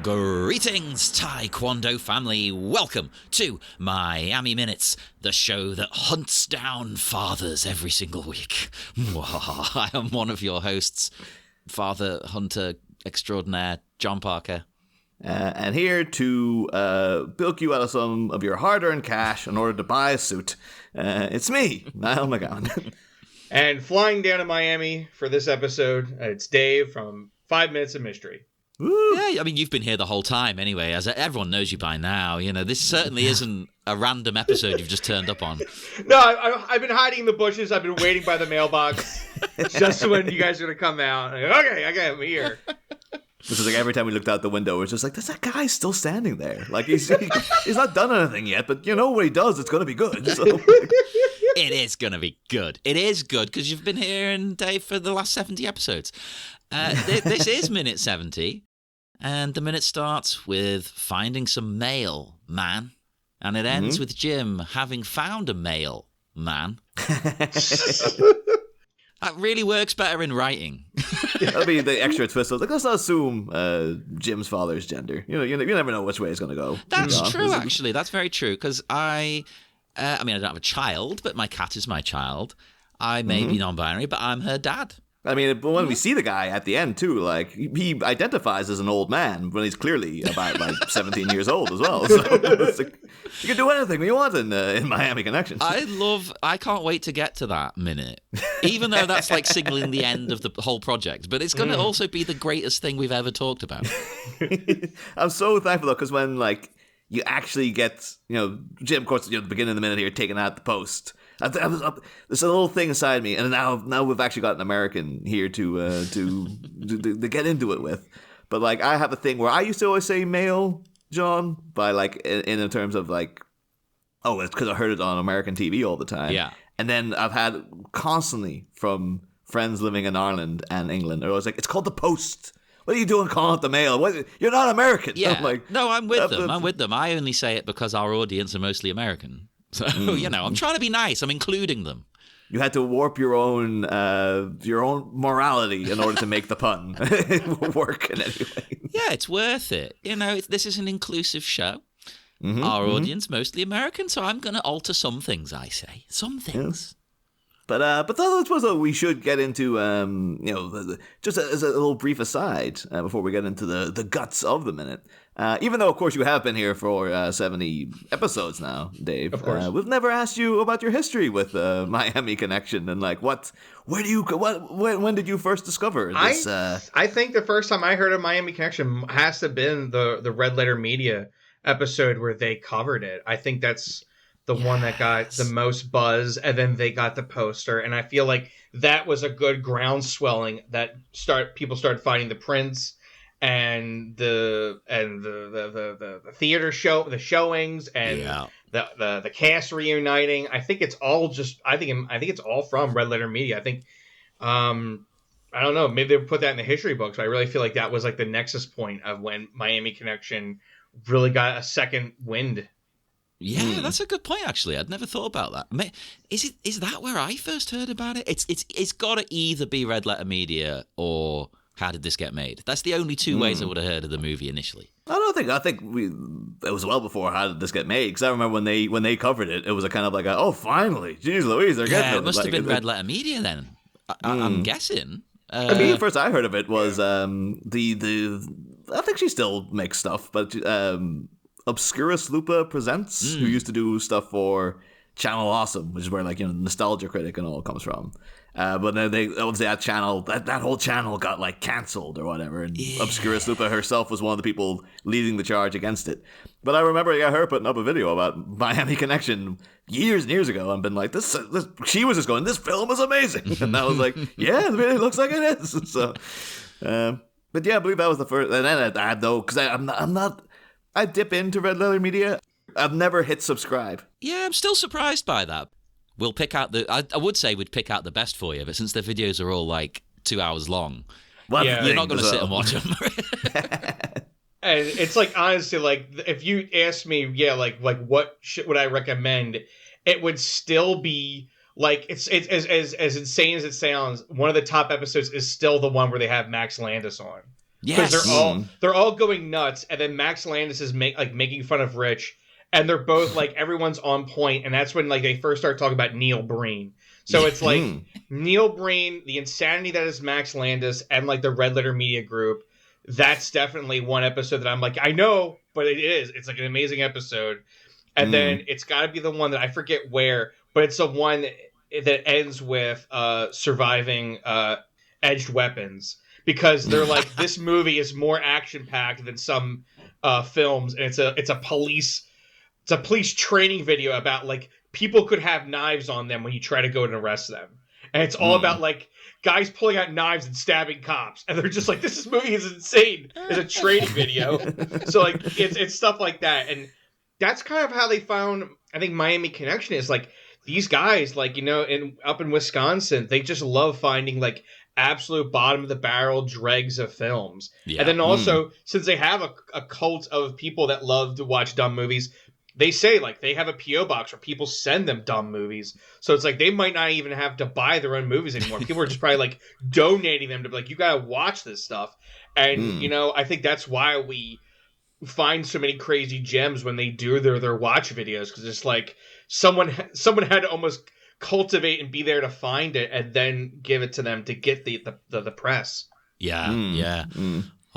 Greetings, Taekwondo family. Welcome to Miami Minutes, the show that hunts down fathers every single week. I am one of your hosts, Father Hunter Extraordinaire, John Parker. And here to bilk you out of some of your hard-earned cash in order to buy a suit, it's me, Niall McGowan. And flying down to Miami for this episode, it's Dave from 5 Minutes of Mystery. Woo. Yeah, I mean, you've been here the whole time anyway, as everyone knows you by now. You know, this certainly isn't a random episode you've just turned up on. No, I've been hiding in the bushes. I've been waiting by the mailbox just when you guys are going to come out. Okay, I'm here. This is like every time we looked out the window, it's just like, there's that guy still standing there. Like, he's not done anything yet, but you know what he does, it's going to be good. So. It is going to be good. It is good, because you've been here, Dave, for the last 70 episodes. This is minute 70, and the minute starts with finding some mail, man. And it ends with Jim having found a mail, man. That really works better in writing. That'll be the extra twist. Like, let's not assume Jim's father's gender. You never know which way it's going to go. That's true, actually. That's very true, because I don't have a child, but my cat is my child. I may be non-binary, but I'm her dad. I mean, when we see the guy at the end, too, like, he identifies as an old man when he's clearly about, 17 years old as well. So it's like, you can do anything you want in Miami Connection. I can't wait to get to that minute, even though that's like signaling the end of the whole project. But it's going to also be the greatest thing we've ever talked about. I'm so thankful, though, because when, you actually get, Jim, of course, at the beginning of the minute here, taking out the post. There's a little thing inside me, and now we've actually got an American here to get into it with. But I have a thing where I used to always say male, John, by in terms of it's because I heard it on American TV all the time. Yeah. And then I've had constantly from friends living in Ireland and England, they're always like, it's called the Post. What are you doing calling it the Mail? You're not American. Yeah. I'm I'm with them. I only say it because our audience are mostly American. So, I'm trying to be nice. I'm including them. You had to warp your own morality in order to make the pun work in any way. Yeah, it's worth it. This is an inclusive show. Our audience, mostly American, so I'm going to alter some things, I say. Some things. Yes. But I suppose we should get into, just as a little brief aside before we get into the guts of the minute. Even though, of course, you have been here for 70 episodes now, Dave. Of course. We've never asked you about your history with Miami Connection and when did you first discover this? I think the first time I heard of Miami Connection has to have been the Red Letter Media episode where they covered it. I think that's the one that got the most buzz, and then they got the poster, and I feel like that was a good groundswelling that people started finding the prints and the theater show, the showings, and the cast reuniting. I think it's all it's all from Red Letter Media. I think I don't know, maybe they put that in the history books, but I really feel like that was the nexus point of when Miami Connection really got a second wind. Yeah, that's a good point, actually. I'd never thought about that. Is that where I first heard about it? It's got to either be Red Letter Media or How Did This Get Made? That's the only two ways I would have heard of the movie initially. I think it was well before How Did This Get Made, because I remember when they covered it, it was a kind of oh, finally, jeez Louise, they're getting it. It must have been Red Letter Media then. I'm guessing. First I heard of it was I think she still makes stuff, but Obscurus Lupa Presents, who used to do stuff for Channel Awesome, which is where Nostalgia Critic and all comes from. But then they obviously that whole channel got cancelled or whatever, and Obscurus Lupa herself was one of the people leading the charge against it. But I remember her putting up a video about Miami Connection years and years ago, and been this she was just going, this film is amazing, and I was yeah, it really looks like it is. So, but yeah, I believe that was the first. And then I though, because I'm not. I dip into Red Letter Media. I've never hit subscribe. Yeah, I'm still surprised by that. We'll pick out I would say we'd pick out the best for you, but since their videos are all 2 hours long, you're not going to sit and watch them. And it's honestly, if you ask me, what would I recommend, it would still be it's as insane as it sounds. One of the top episodes is still the one where they have Max Landis on. Because Yes. they're all going nuts, and then Max Landis is making fun of Rich, and they're both like everyone's on point, and that's when like they first start talking about Neil Breen. So it's like Neil Breen, the insanity that is Max Landis, and like the Red Letter Media Group. That's definitely one episode that I'm like, I know, but it is. It's like an amazing episode. And then it's got to be the one that I forget where, but it's the one that ends with surviving edged weapons. Because they're like, this movie is more action packed than some films, and it's a police training video about like people could have knives on them when you try to go and arrest them, and it's all about like guys pulling out knives and stabbing cops, and they're just like, this movie is insane. It's a training video, so like it's stuff like that, and that's kind of how they found. I think Miami Connection is like these guys, like up in Wisconsin, they just love finding like absolute bottom of the barrel dregs of films. Yeah. And then also, since they have a cult of people that love to watch dumb movies, they say like they have a P.O. box where people send them dumb movies. So it's like they might not even have to buy their own movies anymore. People are just probably like donating them to be like, you gotta watch this stuff. And I think that's why we find so many crazy gems when they do their watch videos, because it's like someone had to almost cultivate and be there to find it and then give it to them to get the press. Yeah.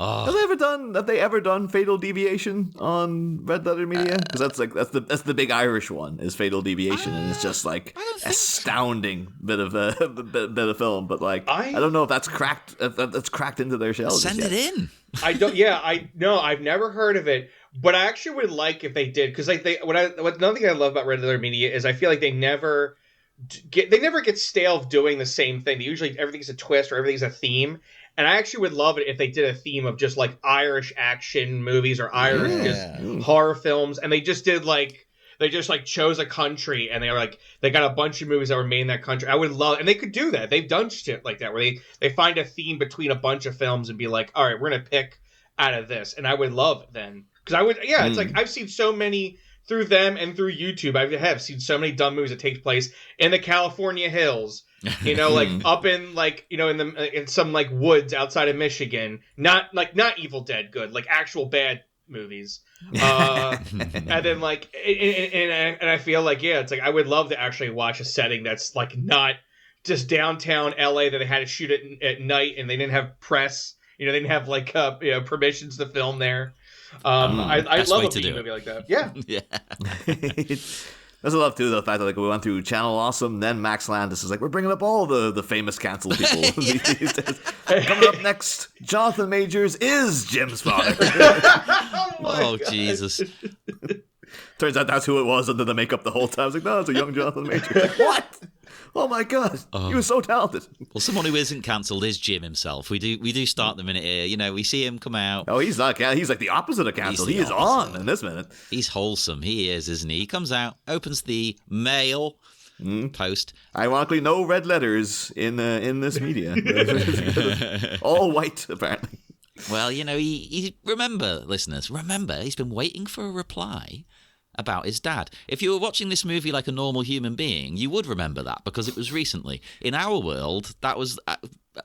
Oh. Have they ever done Fatal Deviation on Red Letter Media? Because that's the big Irish one is Fatal Deviation, and it's just like astounding bit of film. But like I don't know if that's cracked into their shells. Send it in. I don't. Yeah, I've never heard of it, but I actually would like if they did, because like another thing I love about Red Letter Media is I feel like they never get stale of doing the same thing. Usually everything's a twist or everything's a theme. And I actually would love it if they did a theme of just like Irish action movies or Irish just horror films. And they just did like, they just like chose a country and they got a bunch of movies that were made in that country. I would love, and they could do that. They've done shit like that where they find a theme between a bunch of films and be like, all right, we're going to pick out of this. And I would love it then. Because it's like, I've seen so many through them and through YouTube. I have seen so many dumb movies that take place in the California hills. Like up in like in some like woods outside of Michigan, not Evil Dead good, like actual bad movies, and then like and I feel like it's like I would love to actually watch a setting that's like not just downtown LA that they had to shoot it at night and they didn't have press, they didn't have like permissions to film there. I love a B movie like that. Yeah. That's a love too, the fact that like we went through Channel Awesome, then Max Landis is like, we're bringing up all the famous canceled people these days. Coming up next, Jonathan Majors is Jim's father. Oh Jesus! Turns out that's who it was under the makeup the whole time. I was like, no, it's a young Jonathan Majors. Like, what? Oh my god, he was so talented. Well, someone who isn't cancelled is Jim himself. We do start the minute here. We see him come out. Oh, he's not. He's like the opposite of cancelled. He is on in this minute. He's wholesome. He is, isn't he? He comes out, opens the mail post. Ironically, no red letters in this media. All white, apparently. Well, he remember, listeners. Remember, he's been waiting for a reply about his dad. If you were watching this movie like a normal human being, you would remember that because it was recently. In our world, that was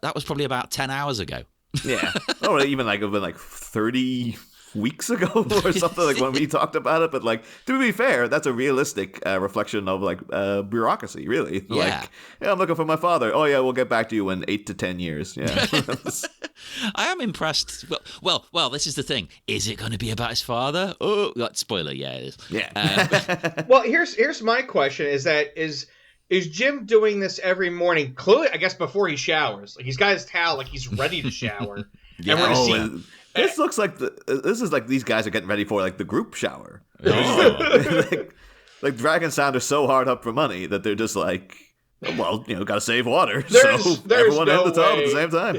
probably about 10 hours ago. Yeah. Or even like 30 weeks ago or something, like when we talked about it. But like, to be fair, that's a realistic reflection of like bureaucracy, really. Yeah. Like, I'm looking for my father. Oh yeah, we'll get back to you in 8 to 10 years. Yeah. I am impressed. Well, this is the thing. Is it going to be about his father? Oh, spoiler, yeah, it is. Yeah. Well, here's my question: is Jim doing this every morning? Clearly, I guess before he showers, like he's got his towel, like he's ready to shower. Yeah. And we're gonna see. This looks like this is like these guys are getting ready for like the group shower. Oh. like dragging Sanders so hard up for money that they're just like, well, got to save water, there's so everyone no in the tub way. at the same time.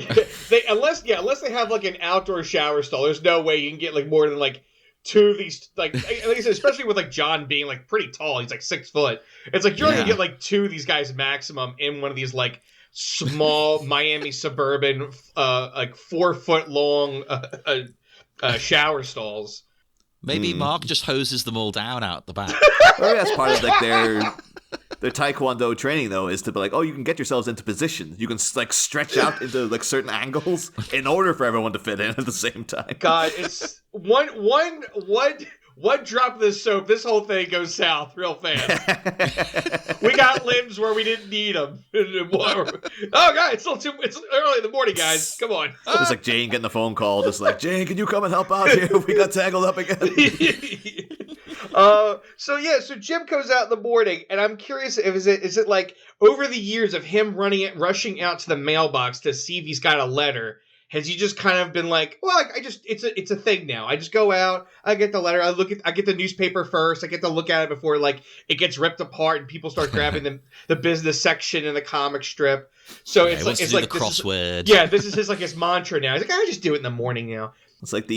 Unless they have like an outdoor shower stall, there's no way you can get like more than like two of these. Like I said, especially with like John being like pretty tall, he's like 6 foot. It's like you're only gonna get like two of these guys maximum in one of these like small Miami suburban, like 4 foot long shower stalls. Maybe Mark just hoses them all down out the back. Well, that's part of like their taekwondo training though is to be like, oh, you can get yourselves into positions. You can like stretch out into like certain angles in order for everyone to fit in at the same time. God, it's one drop of this soap, this whole thing goes south real fast. We got limbs where we didn't need them. Oh God, it's early in the morning, guys. Come on. It's like Jane getting a phone call, just like, Jane, can you come and help out here? We got tangled up again. So Jim comes out in the morning, and I'm curious if is it like over the years of him rushing out to the mailbox to see if he's got a letter. Has he just kind of been like, well, it's a thing now. I just go out, I get the letter, I get the newspaper first, I get to look at it before like it gets ripped apart and people start grabbing the business section in the comic strip. So it's like the crossword. This is his mantra now. He's like, I just do it in the morning now. It's like the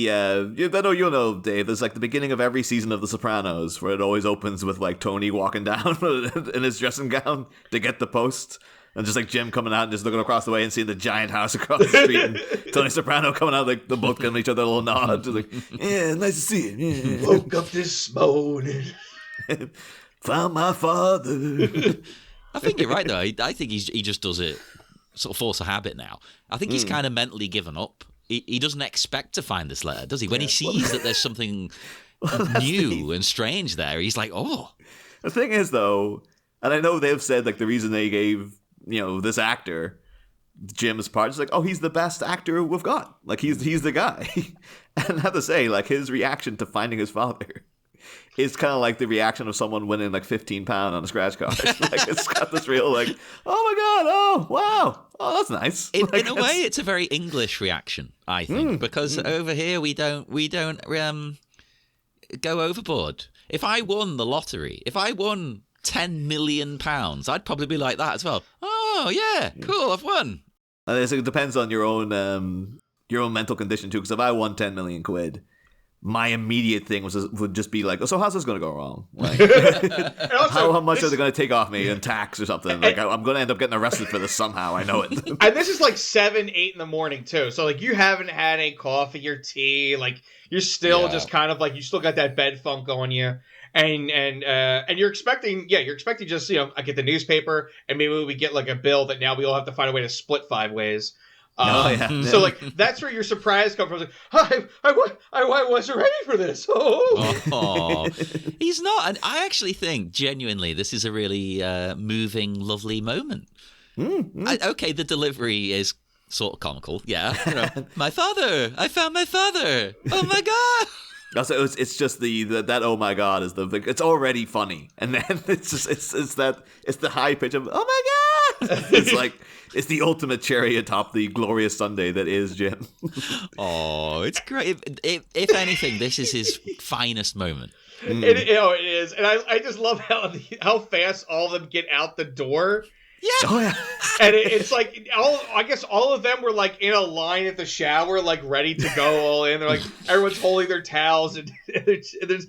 you'll know, Dave. It's like the beginning of every season of The Sopranos, where it always opens with like Tony walking down in his dressing gown to get the post. And just like Jim coming out and just looking across the way and seeing the giant house across the street. And Tony Soprano coming out, like, they're both giving each other a little nod. Just like, yeah, nice to see you. Yeah. Woke up this morning. Found my father. I think you're right, though. I think he just does it sort of force of habit now. I think he's kind of mentally given up. He doesn't expect to find this letter, does he? When he sees that there's something new and strange there, he's like, oh. The thing is, though, and I know they've said, like, the reason they gave, this actor Jim's part is like, oh, he's the best actor we've got. Like, he's the guy. And I have to say, like, his reaction to finding his father is kind of like the reaction of someone winning, like, £15 on a scratch card. Like, it's got this real, like, oh, my God, oh, wow, oh, that's nice. In a way, it's a very English reaction, I think, because over here we don't go overboard. If I won the lottery, if I won £10 million, I'd probably be like that as well. Oh, yeah, cool, I've won. It depends on your own mental condition, too, because if I won 10 million quid, my immediate thing would just be like, so how's this going to go wrong? Like, also, how much are they going to take off me in tax or something? Like, I'm going to end up getting arrested for this somehow. I know it. And this is like 7, 8 in the morning, too. So, like, you haven't had any coffee or tea. Like, you're still just kind of like, you still got that bed funk on you. And you're expecting just, I get the newspaper and maybe we get like a bill that now we all have to find a way to split 5 ways. So like that's where your surprise comes from. Like, I wasn't ready for this. Oh, he's not. And I actually think genuinely this is a really moving, lovely moment. Okay, the delivery is sort of comical. Yeah, my father. I found my father. Oh my God. Also, it's just that oh my God is it's already funny, and then it's the high pitch of oh my God. It's like it's the ultimate cherry atop the glorious sundae that is Jim. Oh, it's great. If anything, this is his finest moment. It is, and I just love how fast all of them get out the door. Yeah. Oh, yeah. And it's like I guess all of them were like in a line at the shower, like ready to go all in. They're like everyone's holding their towels, and there's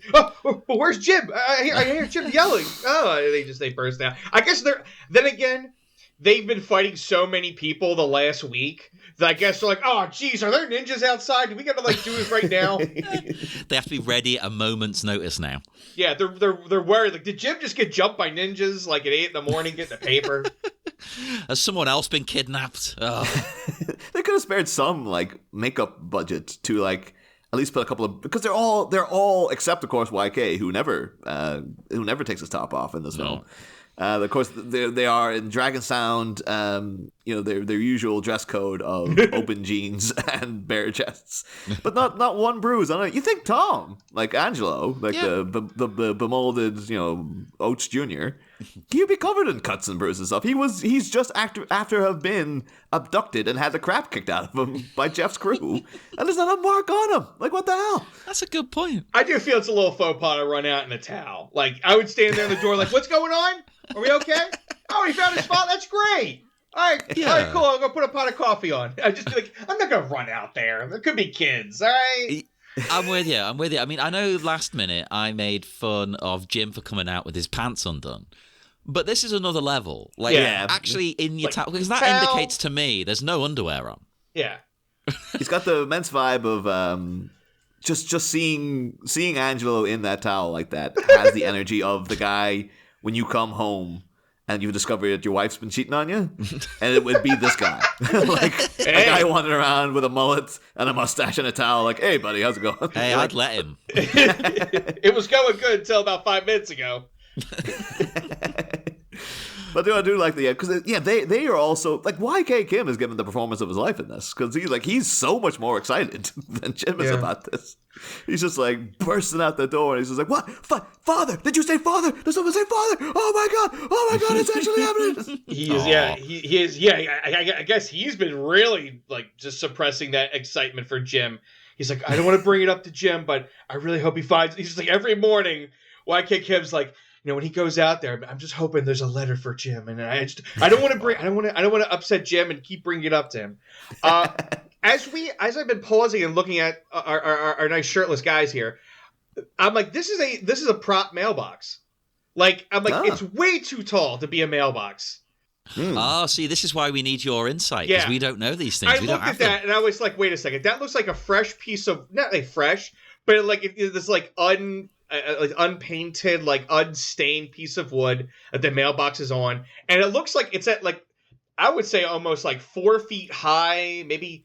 where's Jim? I hear Jim yelling. Oh, they burst out. I guess they've been fighting so many people the last week that I guess they're like, oh, geez, are there ninjas outside? Do we got to like do this right now? They have to be ready at a moment's notice now. Yeah, they're worried. Like, did Jim just get jumped by ninjas like at 8 a.m, getting the paper? Has someone else been kidnapped? Oh. They could have spared some like makeup budget to like at least put a couple of, because they're all except of course YK who never takes his top off in this film. Of course, they are in Dragon Sound, their usual dress code of open jeans and bare chests, but not one bruise on it. You think Tom, like Angelo, like the bemolded, Oates Jr., he'd be covered in cuts and bruises and stuff. He's just after have been abducted and had the crap kicked out of him by Jeff's crew, and there's not a mark on him. Like, what the hell? That's a good point. I do feel it's a little faux pas to run out in a towel. Like, I would stand there in the door like, what's going on? Are we okay? Oh, he found his spot. That's great. All right, cool. I'm gonna put a pot of coffee on. I'm not gonna run out there. There could be kids. All right. I'm with you. I mean, I know last minute I made fun of Jim for coming out with his pants undone, but this is another level. Like, actually in your towel, because that indicates to me there's no underwear on. Yeah. He's got the immense vibe of just seeing Angelo in that towel like that has the energy of the guy when you come home and you discover that your wife's been cheating on you, and it would be this guy. Like a guy wandering around with a mullet and a mustache and a towel, like, hey, buddy, how's it going? Hey, I'd let him. It was going good until about 5 minutes ago. But I do like the because they are also like YK Kim is given the performance of his life in this because he's so much more excited than Jim is about this. He's just like bursting out the door and he's just like, "What? Father? Did you say father? Did someone say father? Oh my god! It's actually happening!" He is. Yeah, I guess he's been really like just suppressing that excitement for Jim. He's like, I don't want to bring it up to Jim, but I really hope he finds. He's just like every morning, YK Kim's like, when he goes out there, I'm just hoping there's a letter for Jim, and I don't want to upset Jim and keep bringing it up to him. As I've been pausing and looking at our nice shirtless guys here, I'm like, this is a prop mailbox. Like it's way too tall to be a mailbox. Oh, see, this is why we need your insight because we don't know these things. I looked at that and I was like, wait a second, that looks like a fresh piece of not like fresh, but like it's like unpainted, like unstained piece of wood that the mailbox is on, and it looks like it's at like I would say almost like 4 feet high, maybe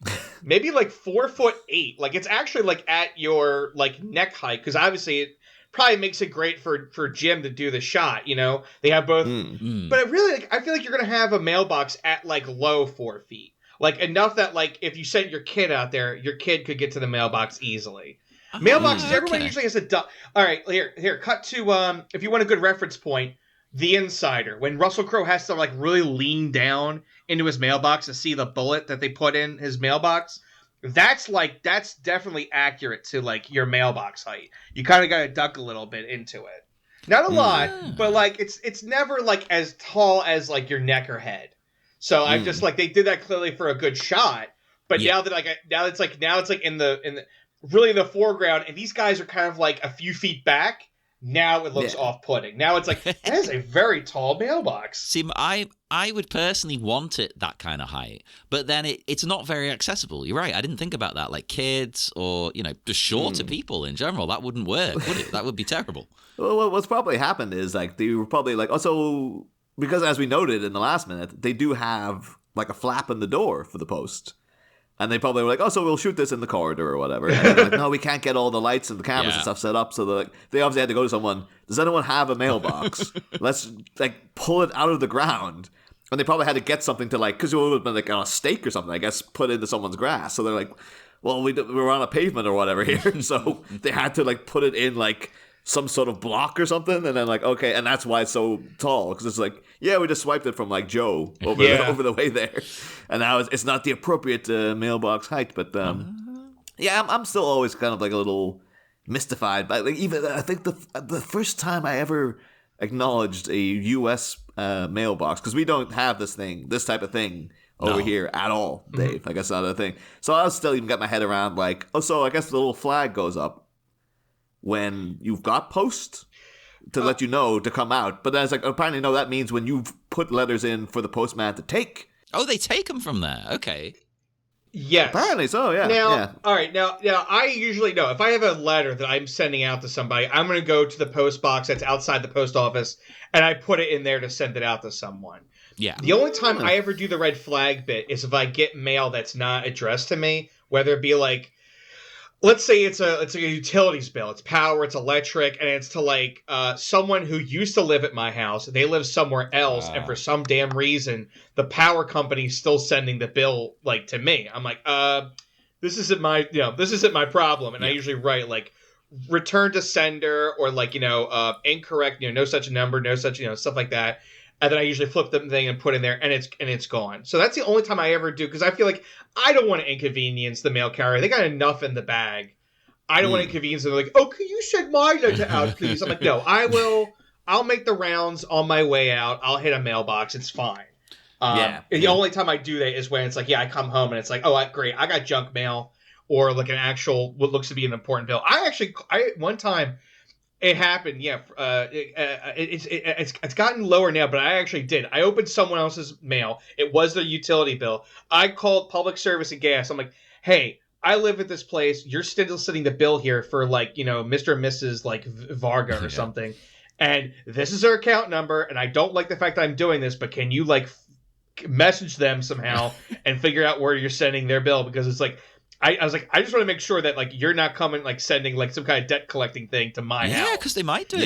like 4'8". Like it's actually like at your like neck height because obviously it probably makes it great for Jim to do the shot. They have both, but it really like I feel like you're gonna have a mailbox at like low 4 feet, like enough that like if you sent your kid out there, your kid could get to the mailbox easily. Mailboxes, everybody usually has a duck. All right, here, cut to, if you want a good reference point, The Insider. When Russell Crowe has to, like, really lean down into his mailbox to see the bullet that they put in his mailbox, that's definitely accurate to, like, your mailbox height. You kind of got to duck a little bit into it. Not a lot, but, like, it's never, like, as tall as, like, your neck or head. So I'm just, like, they did that clearly for a good shot, but now it's in the really in the foreground, and these guys are kind of like a few feet back. Now it looks off-putting. Now it's like, that is a very tall mailbox. See, I would personally want it that kind of height, but then it's not very accessible. You're right. I didn't think about that. Like kids or, just shorter people in general, that wouldn't work, would it? That would be terrible. Well, what's probably happened is like they were probably like, also, because as we noted in the last minute, they do have like a flap in the door for the post. And they probably were like, so we'll shoot this in the corridor or whatever. And they're like, no, we can't get all the lights and the cameras and stuff set up. So they obviously had to go to someone. Does anyone have a mailbox? Let's like pull it out of the ground. And they probably had to get something to like, because it would have been like on a stake or something, I guess, put into someone's grass. So they're like, well, we're on a pavement or whatever here. So they had to like put it in like some sort of block or something, and then like, okay, and that's why it's so tall, because it's like, we just swiped it from like Joe over the way there, and now it's not the appropriate mailbox height, but I'm still always kind of like a little mystified by like, even I think the first time I ever acknowledged a U.S. Mailbox, because we don't have this type of thing over here at all, Dave. Like that's not a thing. So I was still even got my head around like, so I guess the little flag goes up when you've got post to let you know to come out. But then it's like, apparently, no, that means when you've put letters in for the postman to take. Oh, they take them from there. Okay. Yes. Apparently so, yeah. Now, all right. Now, I usually know if I have a letter that I'm sending out to somebody, I'm going to go to the post box that's outside the post office, and I put it in there to send it out to someone. Yeah. The only time I ever do the red flag bit is if I get mail that's not addressed to me, whether it be like, let's say it's a utilities bill, it's power, it's electric, and it's to like someone who used to live at my house. They live somewhere else, and for some damn reason, the power company's still sending the bill like to me. I'm like, this isn't my problem, and I usually write like return to sender or like incorrect, no such number, no such stuff like that. And then I usually flip the thing and put in there, and it's gone. So that's the only time I ever do, because I feel like I don't want to inconvenience the mail carrier. They got enough in the bag. I don't want to inconvenience them. They're like, oh, can you send my letter out, please? I'm like, no, I will. I'll make the rounds on my way out. I'll hit a mailbox. It's fine. The only time I do that is when it's like, I come home and it's like, oh, great, I got junk mail or like an actual what looks to be an important bill. One time. It happened, it's gotten lower now, but I actually did. I opened someone else's mail. It was their utility bill. I called Public Service and Gas. I'm like, hey, I live at this place. You're still sending the bill here for like, Mr. and Mrs. like Varga or something. and this is her account number, and I don't like the fact that I'm doing this, but can you like message them somehow and figure out where you're sending their bill? Because it's like, I was like, I just want to make sure that like you're not coming like sending like some kind of debt collecting thing to my house. Yeah, because they might do.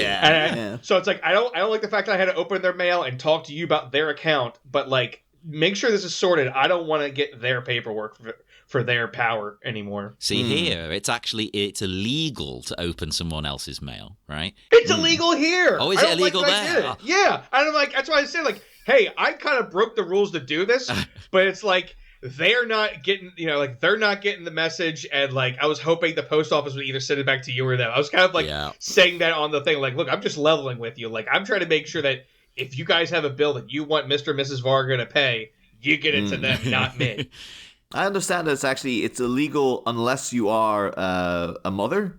So it's like I don't like the fact that I had to open their mail and talk to you about their account, but like make sure this is sorted. I don't want to get their paperwork for their power anymore. See, here it's illegal to open someone else's mail, right? It's illegal here. Oh, is it illegal there? Yeah, and I'm like, that's why I said like, hey, I kind of broke the rules to do this, but it's like. They're not getting, they're not getting the message, and like I was hoping the post office would either send it back to you or them. I was kind of like saying that on the thing, like, look, I'm just leveling with you. Like I'm trying to make sure that if you guys have a bill that you want Mr. and Mrs. Varga to pay, you get it to them, not me. I understand that it's illegal unless you are a mother.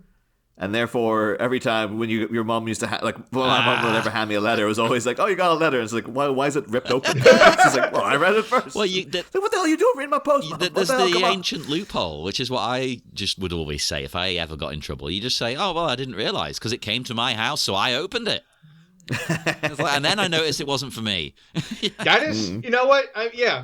And therefore, every time when your mom used to my mom would ever hand me a letter, it was always like, "Oh, you got a letter." And it's like, why is it ripped open? She's like, "Well, I read it first." Well, like, what the hell are you doing reading my post? There's the ancient loophole, which is what I just would always say if I ever got in trouble. You just say, "Oh, well, I didn't realize because it came to my house, so I opened it." And then I noticed it wasn't for me. That is, you know what?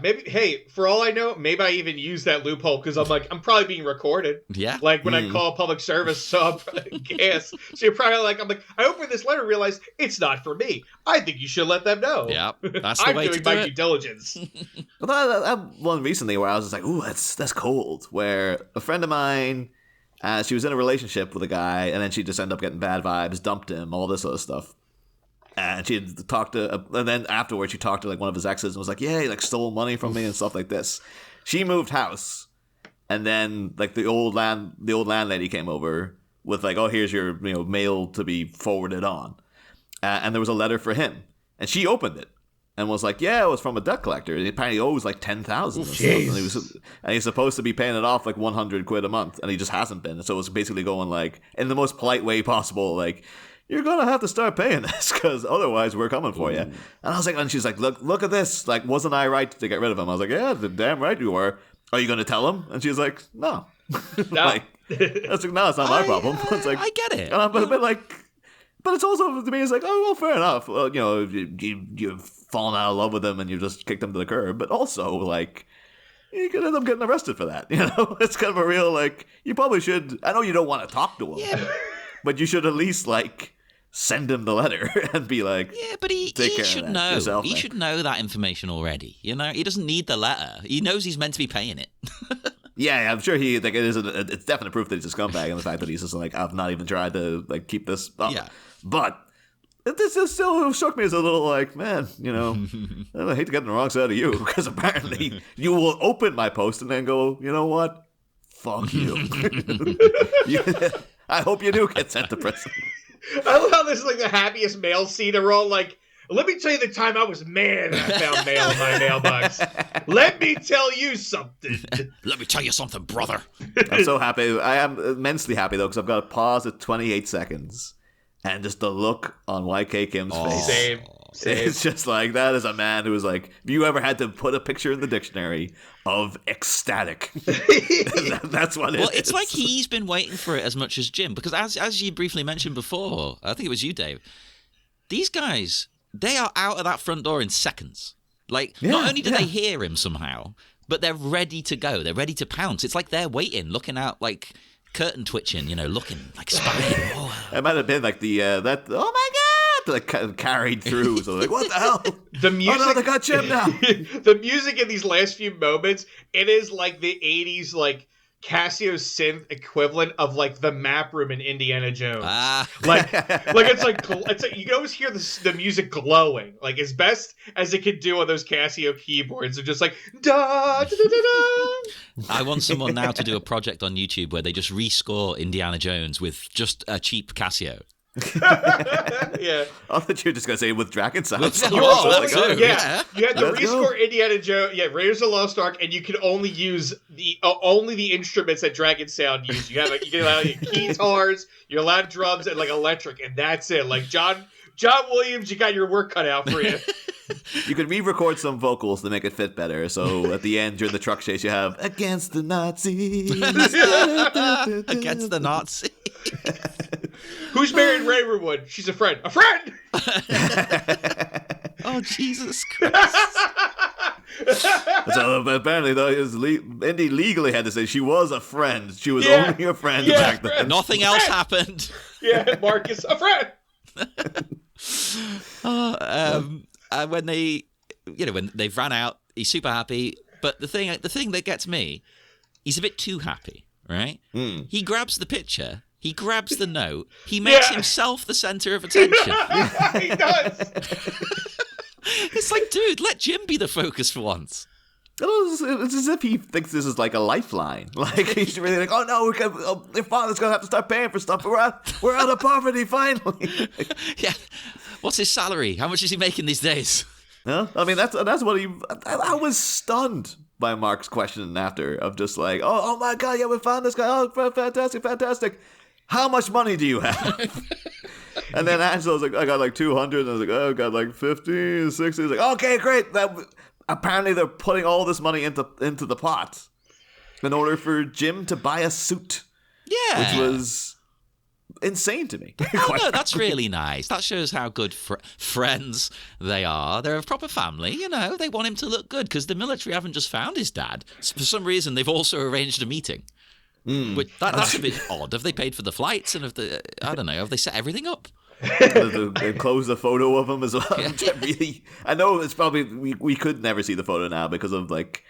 Maybe. Hey, for all I know, maybe I even use that loophole because I'm probably being recorded. Yeah. Like when I call public service, so I'm probably guess. So you're probably like, I opened this letter, and realized it's not for me. I think you should let them know. Yeah, that's the way to do it. I'm doing my due diligence. Well, I had one recently where I was just like, "Ooh, that's cold." Where a friend of mine, she was in a relationship with a guy, and then she just ended up getting bad vibes, dumped him, all this other stuff. And she had talked to, and then afterwards she talked to like one of his exes and was like, "Yeah, he like stole money from me and stuff like this." She moved house, and then like the old landlady came over with like, "Oh, here's your mail to be forwarded on," and there was a letter for him, and she opened it and was like, "Yeah, it was from a debt collector. He apparently owes like 10,000 and stuff, and he's supposed to be paying it off like 100 quid a month, and he just hasn't been." So it was basically going like in the most polite way possible, like, "You're gonna have to start paying this because otherwise we're coming for you." And I was like, and she's like, look at this. Like, wasn't I right to get rid of him? I was like, "Yeah, damn right you were. Are you gonna tell him?" And she's like, "No." Like, that's like, no, it's not my problem. It's like, I get it. And I'm a bit like, but it's also to me, it's like, oh well, fair enough. Well, you've fallen out of love with him and you just kicked him to the curb. But also, like, you could end up getting arrested for that. It's kind of a real like. You probably should. I know you don't want to talk to him, but you should at least like. Send him the letter and be like, "Yeah, but he should know. Yourself, he should know that information already. He doesn't need the letter. He knows he's meant to be paying it." Yeah, I'm sure he like it's definite proof that he's a scumbag, and the fact that he's just like, "I've not even tried to like keep this up." Yeah, but this still struck me as a little like, man, I hate to get on the wrong side of you because apparently you will open my post and then go, "You know what? Fuck you." I hope you do get sent to prison. I love how this is like the happiest mail scene. They're all like, "Let me tell you the time I was mad and I found mail in my mailbox. Let me tell you something." Let me tell you something, brother. I'm so happy. I am immensely happy, though, because I've got to pause at 28 seconds. And just the look on YK Kim's face. Same. It's just like, that is a man who was like, if you ever had to put a picture in the dictionary of ecstatic, that's what it is. Well, it's like he's been waiting for it as much as Jim, because as you briefly mentioned before, I think it was you, Dave, these guys, they are out of that front door in seconds. Like, not only do they hear him somehow, but they're ready to go. They're ready to pounce. It's like they're waiting, looking out, like, curtain twitching, looking, like, spying. It might have been like the, oh my God! Like carried through, so like, what the hell? The music, oh no, they got Jim now. The music in these last few moments, it is like the 80s, like Casio synth equivalent of like the map room in Indiana Jones. Like it's like you can always hear the music glowing, like as best as it could do on those Casio keyboards. They're just like da da da da da. I want someone now to do a project on YouTube where they just rescore Indiana Jones with just a cheap Casio. Yeah. I thought you were just gonna say with Dragon sounds. You had to rescore Indiana Jones. Yeah, Raiders of the Lost Ark, and you can only use the instruments that Dragon Sound use. You can allow guitars, you're allowed drums, and like electric, and that's it. Like John Williams, you got your work cut out for you. You could re-record some vocals to make it fit better. So at the end, during the truck chase, you have "Against the Nazis." Against the Nazis. Who's married Ravenwood? She's a friend. A friend! Oh, Jesus Christ. So apparently, though, Indy legally had to say she was a friend. She was only a friend back then. Nothing else happened. Yeah, Marcus, a friend. When when they've ran out, he's super happy. But the thing that gets me, he's a bit too happy, right? He grabs the picture, he grabs the note, he makes himself the center of attention. He does. It's like, dude, let Jim be the focus for once. It's as if he thinks this is like a lifeline. Like he's really like, oh no, your father's gonna have to start paying for stuff. We're out of poverty finally. Yeah. What's his salary? How much is he making these days? Yeah, I mean that's what he. I was stunned by Mark's question after of just like, oh my god, yeah, we found this guy. Oh, fantastic. How much money do you have? And then Angela was like, I got like 200. And I was like, oh, I got like 50, 60. He's like, okay, great. Apparently they're putting all this money into the pot in order for Jim to buy a suit. Yeah. Which was insane to me. Oh, no, that's really nice. That shows how good friends they are. They're a proper family, They want him to look good because the military haven't just found his dad. For some reason, they've also arranged a meeting. That's a bit odd. Have they paid for the flights and have they set everything up? They closed the photo of him as well. Yeah. I know it's probably we could never see the photo now because of like,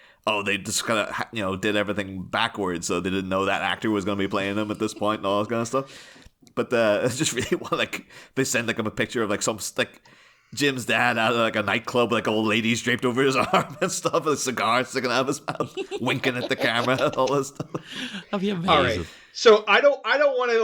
they just kind of did everything backwards, so they didn't know that actor was going to be playing him at this point and all that kind of stuff. But it's just really like they send like him a picture of like some like Jim's dad out of like a nightclub, like old ladies draped over his arm and stuff, with a cigar sticking out of his mouth, winking at the camera, all this stuff. That'd be amazing. All right. So I don't want to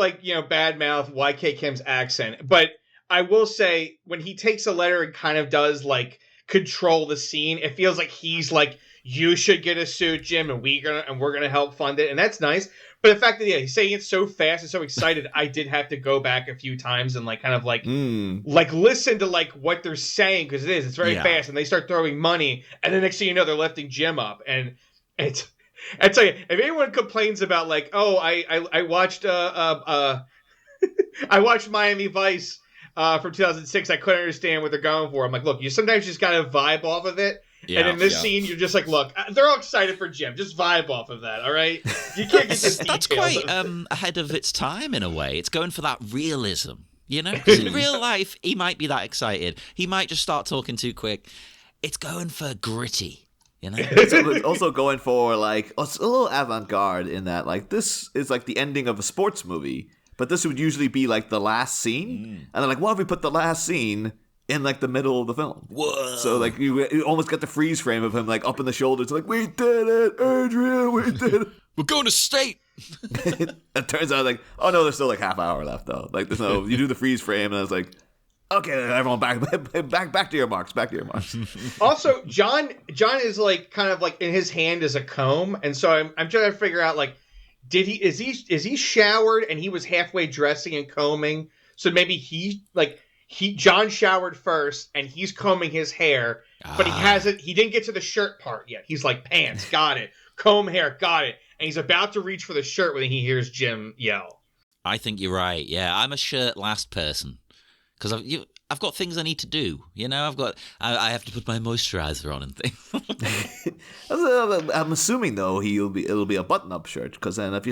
badmouth YK Kim's accent, but I will say when he takes a letter and kind of does like control the scene, it feels like he's like, you should get a suit, Jim, and we're gonna help fund it, and that's nice. But the fact that he's saying it so fast and so excited, I did have to go back a few times and like kind of like listen to like what they're saying because it's very fast, and they start throwing money, and the next thing you know, they're lifting Jim up, and it's. I tell you, if anyone complains about like, I watched I watched Miami Vice from 2006, I couldn't understand what they're going for. I'm like, look, you sometimes just gotta vibe off of it. Yeah, and in this scene, you're just like, look, they're all excited for Jim. Just vibe off of that, all right? You can't get this That's quite ahead of its time in a way. It's going for that realism, Because in real life, he might be that excited. He might just start talking too quick. It's going for gritty. So it's also going for like it's a little avant-garde in that like this is like the ending of a sports movie, but this would usually be like the last scene, and then like what if we put the last scene in like the middle of the film? Whoa! So like you almost get the freeze frame of him like up in the shoulders, like we did it, Adrian, we did it. We're going to state. It turns out like no, there's still like half hour left though. Like there's no you do the freeze frame and it's like. Okay, everyone, back to your marks. Back to your marks. Also, John is like kind of like in his hand is a comb, and so I'm trying to figure out like, is he showered and he was halfway dressing and combing? So maybe John showered first and he's combing his hair, but he didn't get to the shirt part yet. He's like pants, got it, comb hair, got it, and he's about to reach for the shirt when he hears Jim yell. I think you're right. Yeah, I'm a shirt last person. Because I've got things I need to do, I have to put my moisturizer on and things. I'm assuming though it'll be a button-up shirt because then if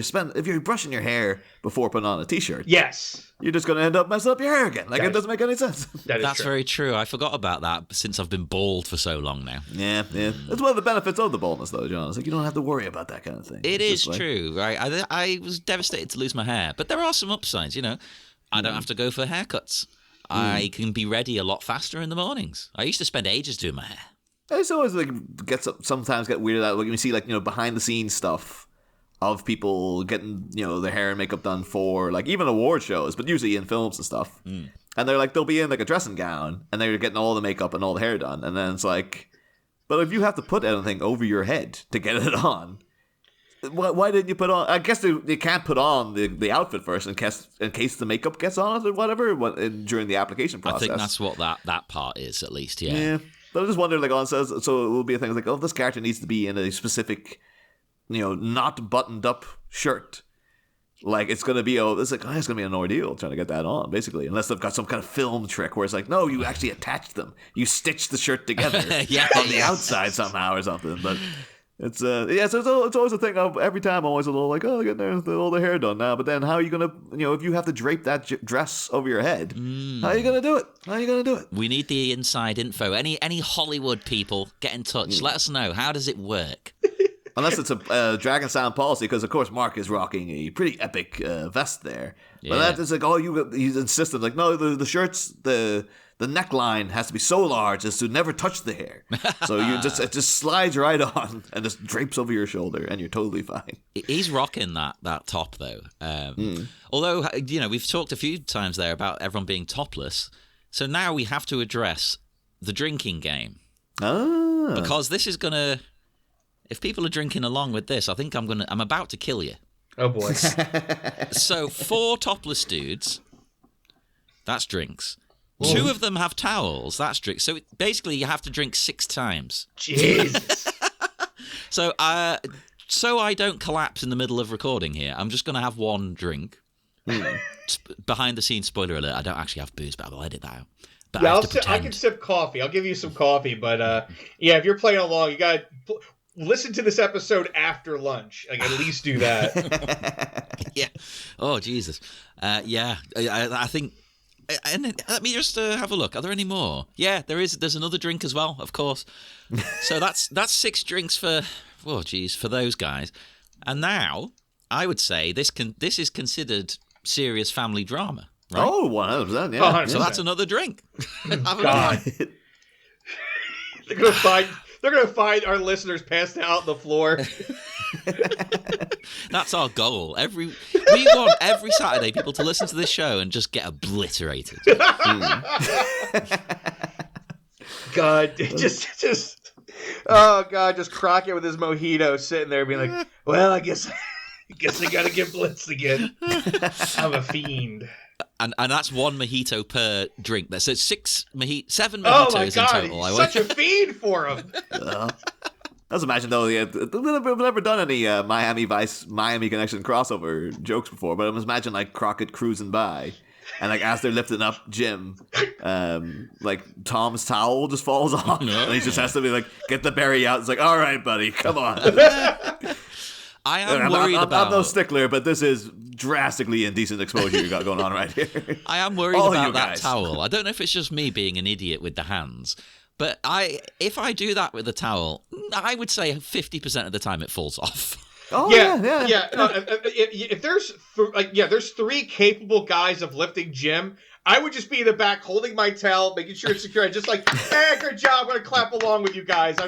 you're brushing your hair before putting on a t-shirt, yes, you're just gonna end up messing up your hair again. Like it doesn't make any sense. That's true. Very true. I forgot about that since I've been bald for so long now. Yeah. That's one of the benefits of the baldness though, John. It's like you don't have to worry about that kind of thing. It is true, right? I was devastated to lose my hair, but there are some upsides. I don't have to go for haircuts. I can be ready a lot faster in the mornings. I used to spend ages doing my hair. I just always sometimes get weirded out when you see behind the scenes stuff of people getting their hair and makeup done for like even award shows, but usually in films and stuff. And they're like they'll be in like a dressing gown and they're getting all the makeup and all the hair done, and then it's like, but if you have to put anything over your head to get it on. Why didn't you put on? I guess they can't put on the outfit first in case the makeup gets on it or whatever during the application process. I think that's what that part is, at least. Yeah. Yeah, but I just wonder, like on says, so it will be a thing like, this character needs to be in a specific, not buttoned up shirt. like it's gonna be it's gonna be an ordeal trying to get that on, basically, unless they've got some kind of film trick where it's like, no, you actually attach them, you stitch the shirt together on the outside somehow or something. But it's so it's always a thing of every time I'm always a little like, oh, getting all the hair done now, but then how are you gonna, if you have to drape that dress over your head, how are you gonna do it? We need the inside info. Any Hollywood people, get in touch. Let us know, how does it work? Unless it's a Dragon Sound policy, because of course Mark is rocking a pretty epic vest there. Yeah. But that is like, he's insistent, like, no, the shirts, the neckline has to be so large as to never touch the hair. So it just slides right on and just drapes over your shoulder, and you're totally fine. He's rocking that top though. Although we've talked a few times there about everyone being topless, so now we have to address the drinking game. Because this is gonna. If people are drinking along with this, I think I'm about to kill you. Oh, boy. So 4 topless dudes, that's drinks. Whoa. 2 of them have towels, that's drinks. So basically you have to drink 6 times. Jesus. So I don't collapse in the middle of recording here, I'm just going to have 1 drink. Behind the scenes, spoiler alert, I don't actually have booze, but I'll edit that out. But yeah, I can sip coffee. I'll give you some coffee, but if you're playing along, you got to listen to this episode after lunch. Like, at least do that. Yeah. Oh, Jesus. Yeah. I think. And let me just have a look. Are there any more? Yeah, there's another drink as well, of course. So that's 6 drinks for those guys. And now I would say this is considered serious family drama. Right? Oh, 100%, yeah. 100%. So that's another drink. God. They're gonna find our listeners passed out on the floor. That's our goal. We want every Saturday people to listen to this show and just get obliterated. God, just oh God, just Crockett with his mojito sitting there being like, well, I guess I gotta get blitzed again. I'm a fiend. And that's 1 mojito per drink. So 7 mojitos in total. He's such a fiend for him. I was imagine though, we've never done any Miami Vice, Miami Connection crossover jokes before, but I was imagine like Crockett cruising by, and like as they're lifting up Jim, like Tom's towel just falls off, and he just has to be like, get the berry out. It's like, all right, buddy, come on. I am worried about. I'm no stickler, but this is drastically indecent exposure you got going on right here. I am worried about that towel. I don't know if it's just me being an idiot with the hands, but if I do that with the towel, I would say 50% of the time it falls off. Oh yeah. If there's 3 capable guys of lifting Jim, I would just be in the back holding my towel, making sure it's secure. Just like, hey, good job. I'm gonna clap along with you guys. I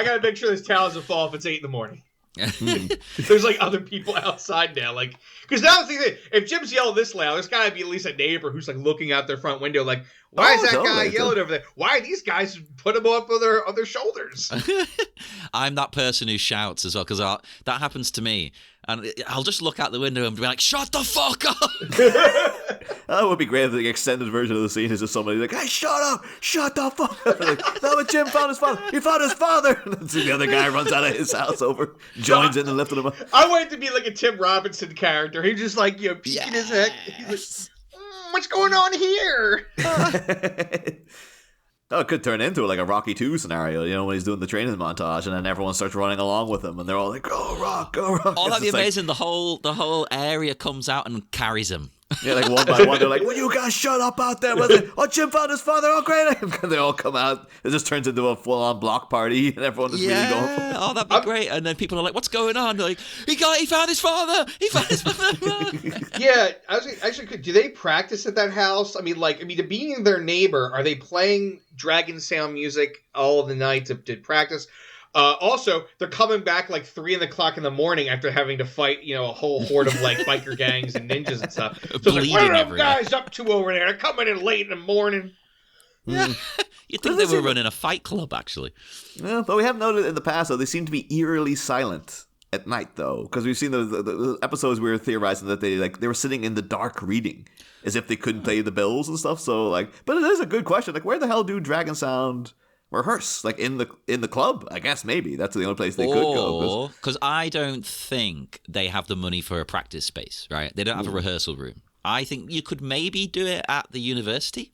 gotta make sure this towel doesn't fall if it's 8 a.m. There's like other people outside now, like, because now the thing is, if Jim's yelling this loud, there's gotta be at least a neighbor who's like looking out their front window, like, why is that guy yelling over there? Why are these guys put him up on their shoulders? I'm that person who shouts as well, because that happens to me, and I'll just look out the window and be like, shut the fuck up. That would be great if the extended version of the scene is just somebody like, hey, shut up, shut the fuck up. Like, no, but Jim found his father. He found his father. And then the other guy runs out of his house over, joins in and lifting him up. I want it to be like a Tim Robinson character. He's just like, peeking his head. He's like, what's going on here? Oh, it could turn into like a Rocky 2 scenario, when he's doing the training montage, and then everyone starts running along with him, and they're all like, "Go Rock, go Rock!" Oh, that'd be amazing! Like, the whole area comes out and carries him. Yeah, like one by one, they're like, "Will you guys shut up out there?" Oh, Jim found his father. Oh, great! And they all come out. It just turns into a full-on block party, and everyone is really going. Oh, that'd be great! And then people are like, "What's going on?" They're like, He found his father. He found his father. Yeah, actually, do they practice at that house? I mean, to being their neighbor, are they playing Dragon Sound music all of the night to practice? Also, they're coming back like 3 o'clock in the morning after having to fight, a whole horde of like biker gangs and ninjas and stuff. So it's like, what are those guys up to over there? They're coming in late in the morning. Yeah. You'd think they were running a fight club, actually. Yeah, but we have noted in the past, though, they seem to be eerily silent at night, though, because we've seen the episodes we were theorizing that they were sitting in the dark reading as if they couldn't pay the bills and stuff. So, but it is a good question. Like, where the hell do Dragon Sound rehearse, like in the club. I guess maybe that's the only place they could go. Because I don't think they have the money for a practice space, right? They don't have a rehearsal room. I think you could maybe do it at the university.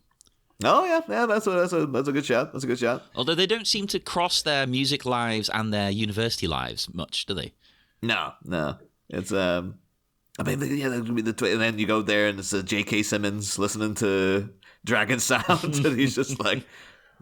Oh yeah, that's a good shot. That's a good shot. Although they don't seem to cross their music lives and their university lives much, do they? No. It's I mean, yeah, that would be and then you go there and it's J.K. Simmons listening to Dragon Sound, and he's just like,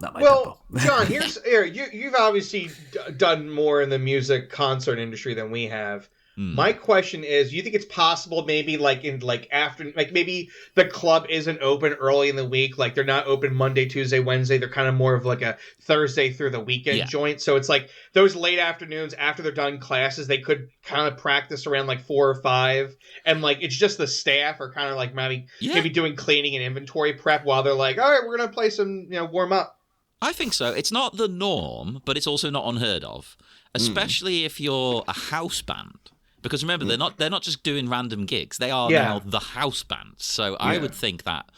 not my tempo. John, you've obviously done more in the music concert industry than we have. My question is, do you think it's possible maybe maybe the club isn't open early in the week, like they're not open Monday, Tuesday, Wednesday, they're kind of more of like a Thursday through the weekend joint, so it's like those late afternoons after they're done classes, they could kind of practice around like 4 or 5, and like it's just the staff are kind of like maybe doing cleaning and inventory prep while they're like, all right, we're gonna play some, warm up. I think so. It's not the norm, but it's also not unheard of, especially if you're a house band. Because remember, they're not just doing random gigs. They are now the house band. So I would think that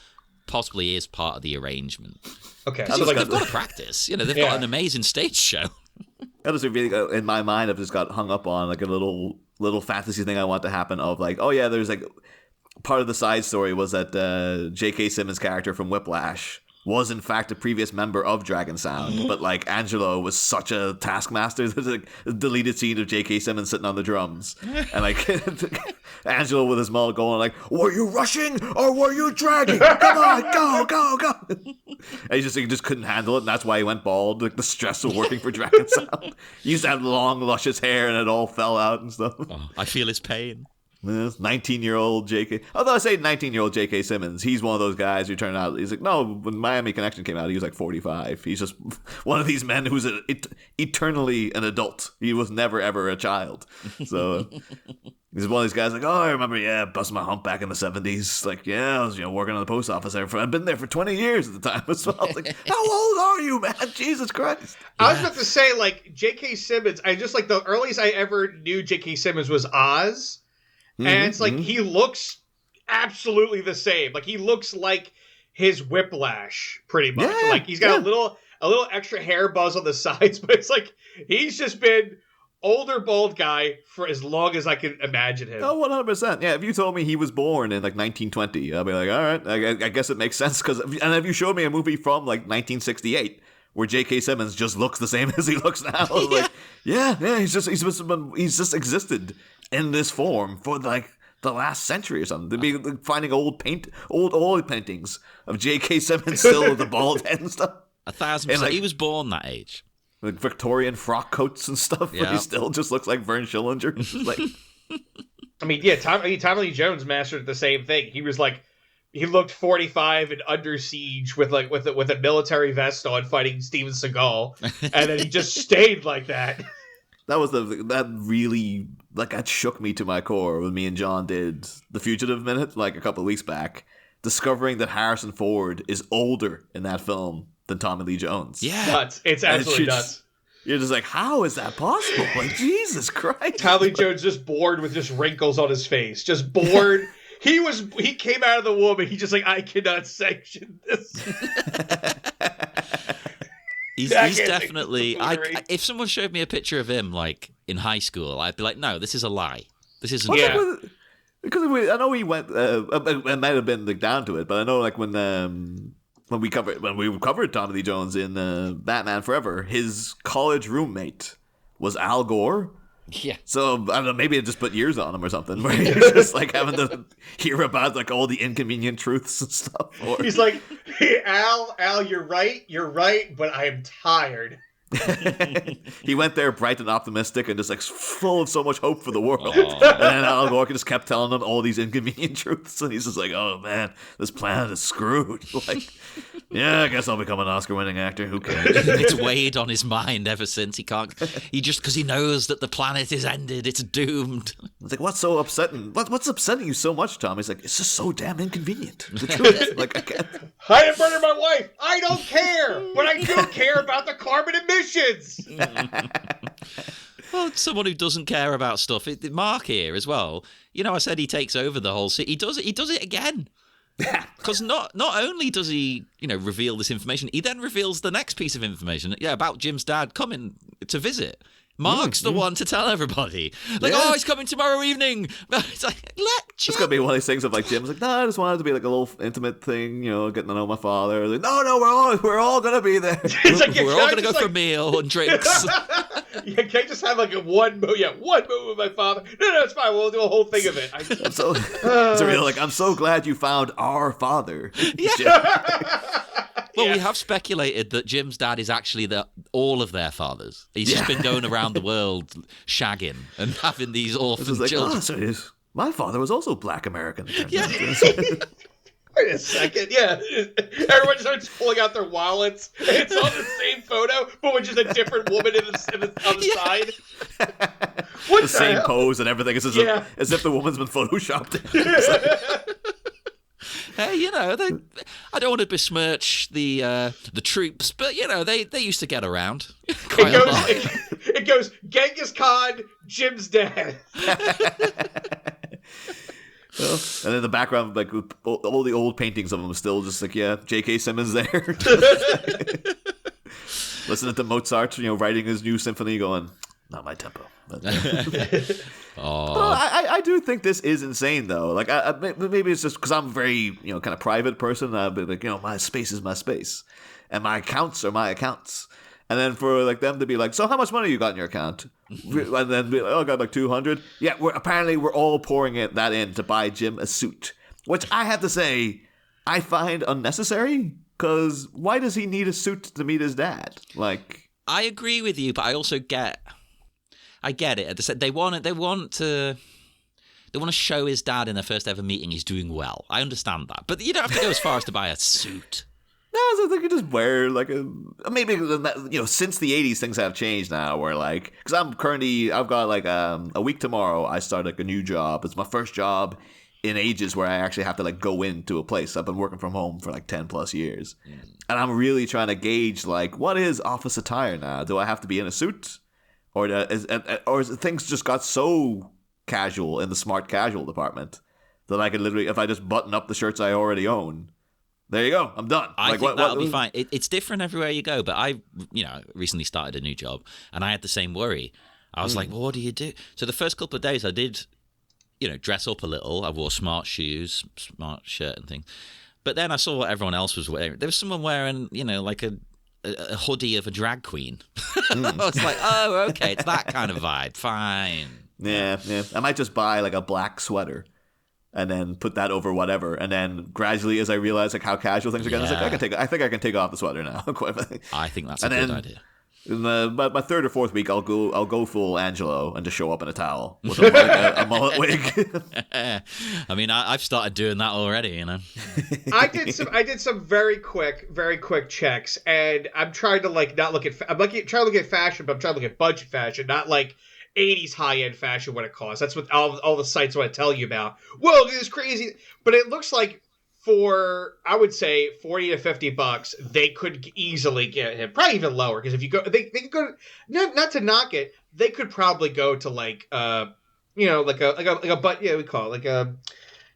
possibly is part of the arrangement. Okay. So they've got to practice. They've got an amazing stage show. I just really, in my mind, I've just got hung up on like a little fantasy thing I want to happen of like, oh yeah, there's like part of the side story was that J.K. Simmons' character from Whiplash was in fact a previous member of Dragon Sound, but like Angelo was such a taskmaster. There's a deleted scene of J.K. Simmons sitting on the drums, and like Angelo with his mullet going like, "Were you rushing or were you dragging? Come on, go!" And he just couldn't handle it, and that's why he went bald. Like the stress of working for Dragon Sound. He used to have long, luscious hair, and it all fell out and stuff. Oh, I feel his pain. 19-year-old J.K. Although I say 19-year-old J.K. Simmons, he's one of those guys who turned out, he's like, no, when Miami Connection came out, he was like 45. He's just one of these men who's eternally an adult. He was never, ever a child. So he's one of these guys like, oh, I remember, busting my hump back in the 70s. Like, I was, working on the post office there. I've been there for 20 years at the time as well. I was like, how old are you, man? Jesus Christ. I was about to say, like, J.K. Simmons, I just, like, the earliest I ever knew J.K. Simmons was Oz. And it's like he looks absolutely the same. Like he looks like his Whiplash, pretty much. Yeah, like he's got a little extra hair buzz on the sides, but it's like he's just been older bald guy for as long as I can imagine him. Oh, 100%. Yeah, if you told me he was born in like 1920, I'd be like, all right, I guess it makes sense. And if you showed me a movie from like 1968 where J.K. Simmons just looks the same as he looks now, I was like, he's just existed in this form for like the last century or something. They'd be like, finding old oil paintings of J.K. Simmons still with the bald head and stuff. 1,000%. Like, he was born that age. Like Victorian frock coats and stuff, but he still just looks like Vern Schillinger. Like, I mean, Tommy Lee Jones mastered the same thing. He was like, he looked 45 and under siege with a military vest on, fighting Steven Seagal, and then he just stayed like that. That really, like, that shook me to my core when me and John did the Fugitive Minute, like, a couple of weeks back, discovering that Harrison Ford is older in that film than Tommy Lee Jones. Yeah. Nuts. It's absolutely nuts. You're just like, how is that possible? Like, Jesus Christ. Tommy Lee Jones just bored with just wrinkles on his face. Just bored. He came out of the womb and he just like, I cannot sanction this. He's definitely. If someone showed me a picture of him like in high school, I'd be like, "No, this is a lie. This isn't." Yeah. Because I know he went. It might have been like down to it, but I know like when we covered Tommy Lee Jones in Batman Forever, his college roommate was Al Gore. Yeah. So I don't know, maybe it just put years on him or something, where he's just like having to hear about like all the inconvenient truths and stuff. He's like, hey, Al, you're right, but I'm tired. He went there bright and optimistic and just like full of so much hope for the world. And then Al Gore just kept telling him all these inconvenient truths, and he's just like, oh man, this planet is screwed. Like, yeah, I guess I'll become an Oscar-winning actor. Who cares? It's weighed on his mind ever since. He just because he knows that the planet is ended, it's doomed. It's like, what's so upsetting? What's upsetting you so much, Tom? He's like, it's just so damn inconvenient. The truth, like, I can't. I didn't murder my wife. I don't care, but I do care about the carbon emissions. Well, someone who doesn't care about stuff. Mark here as well. I said he takes over the whole city. He does it again. Because not only does he, reveal this information, he then reveals the next piece of information, about Jim's dad coming to visit. Mark's the one to tell everybody. Like, he's coming tomorrow evening. It's like, let Jim. It's going to be one of these things of, like, Jim's like, no, I just wanted it to be, like, a little intimate thing, getting to know my father. Like, no, we're all going to be there. We're all going to go for a meal and drinks. Yeah, can I just have, like, one moment with my father? No, it's fine. We'll do a whole thing of it. It's a real, like, I'm so glad you found our father. Yeah. Well, we have speculated that Jim's dad is actually all of their fathers. He's just been going around the world shagging and having these orphan children. So my father was also Black American. Yeah. Wait a second, yeah. Everyone starts pulling out their wallets. It's all the same photo, but with just a different woman on the side. What the same hell? Pose and everything. It's as if the woman's been photoshopped. Hey, I don't want to besmirch the troops, but they used to get around. It goes Genghis Khan, Jim's dad. Well, and in the background, like all the old paintings of him, still just like J.K. Simmons there, listening to Mozart, writing his new symphony, going, not my tempo. But I do think this is insane, though. Like, maybe it's just because I'm a very, kind of private person. I'd be like, my space is my space, and my accounts are my accounts. And then for like them to be like, so how much money you got in your account? And then be like, I got like 200. Yeah, we're all pouring that in to buy Jim a suit, which I have to say I find unnecessary. Because why does he need a suit to meet his dad? Like, I agree with you, but I also get it. They want to show his dad in their first ever meeting he's doing well. I understand that, but you don't have to go as far as to buy a suit. No, so they could just wear like maybe since the 80s things have changed now. Where like, because I've got like a week tomorrow. I start like a new job. It's my first job in ages where I actually have to like go into a place. I've been working from home for like 10 plus years, and I'm really trying to gauge like what is office attire now. Do I have to be in a suit? Or is things just got so casual in the smart casual department that I could literally, if I just button up the shirts I already own, there you go, I'm done. I think that'll be fine. It's different everywhere you go, but I, recently started a new job and I had the same worry. I was like, well, what do you do? So the first couple of days I did, dress up a little. I wore smart shoes, smart shirt and things. But then I saw what everyone else was wearing. There was someone wearing, like a hoodie of a drag queen. I was like, oh, okay, it's that kind of vibe. Fine. Yeah. I might just buy like a black sweater and then put that over whatever. And then gradually, as I realize like how casual things are getting, I was like, I think I can take off the sweater now. I think that's a good idea. In my third or fourth week, I'll go full Angelo and just show up in a towel with a mullet wig. I mean, I've started doing that already. I did some very quick checks, and I'm trying to like not look at. trying to look at fashion, but I'm trying to look at budget fashion, not like 80s high-end fashion. What it costs. That's what all the sites want to tell you about. Whoa, this is crazy. But it looks like, for, I would say, $40 to $50, they could easily get him, probably even lower, because if you go, they could go, not to knock it, they could probably go to like we call it like a,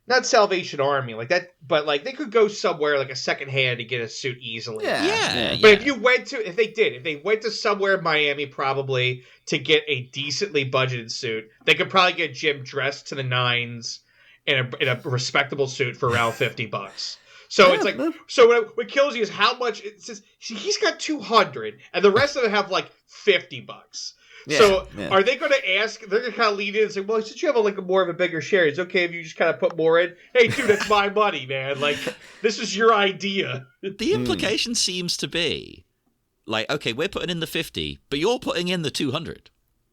not Salvation Army like that, but like they could go somewhere like a secondhand to get a suit easily. Yeah. But if they went to somewhere in Miami probably to get a decently budgeted suit, they could probably get Jim dressed to the nines in a respectable suit for around $50. So it's like, so what kills you is how much it says. He's got 200, and the rest of them have like $50. Are they going to ask? They're going to kind of lead in and say, "Well, since you have more of a bigger share, it's okay if you just kind of put more in." Hey, dude, that's my money, man. Like, this is your idea. The implication seems to be like, okay, we're putting in the 50, but you're putting in the 200.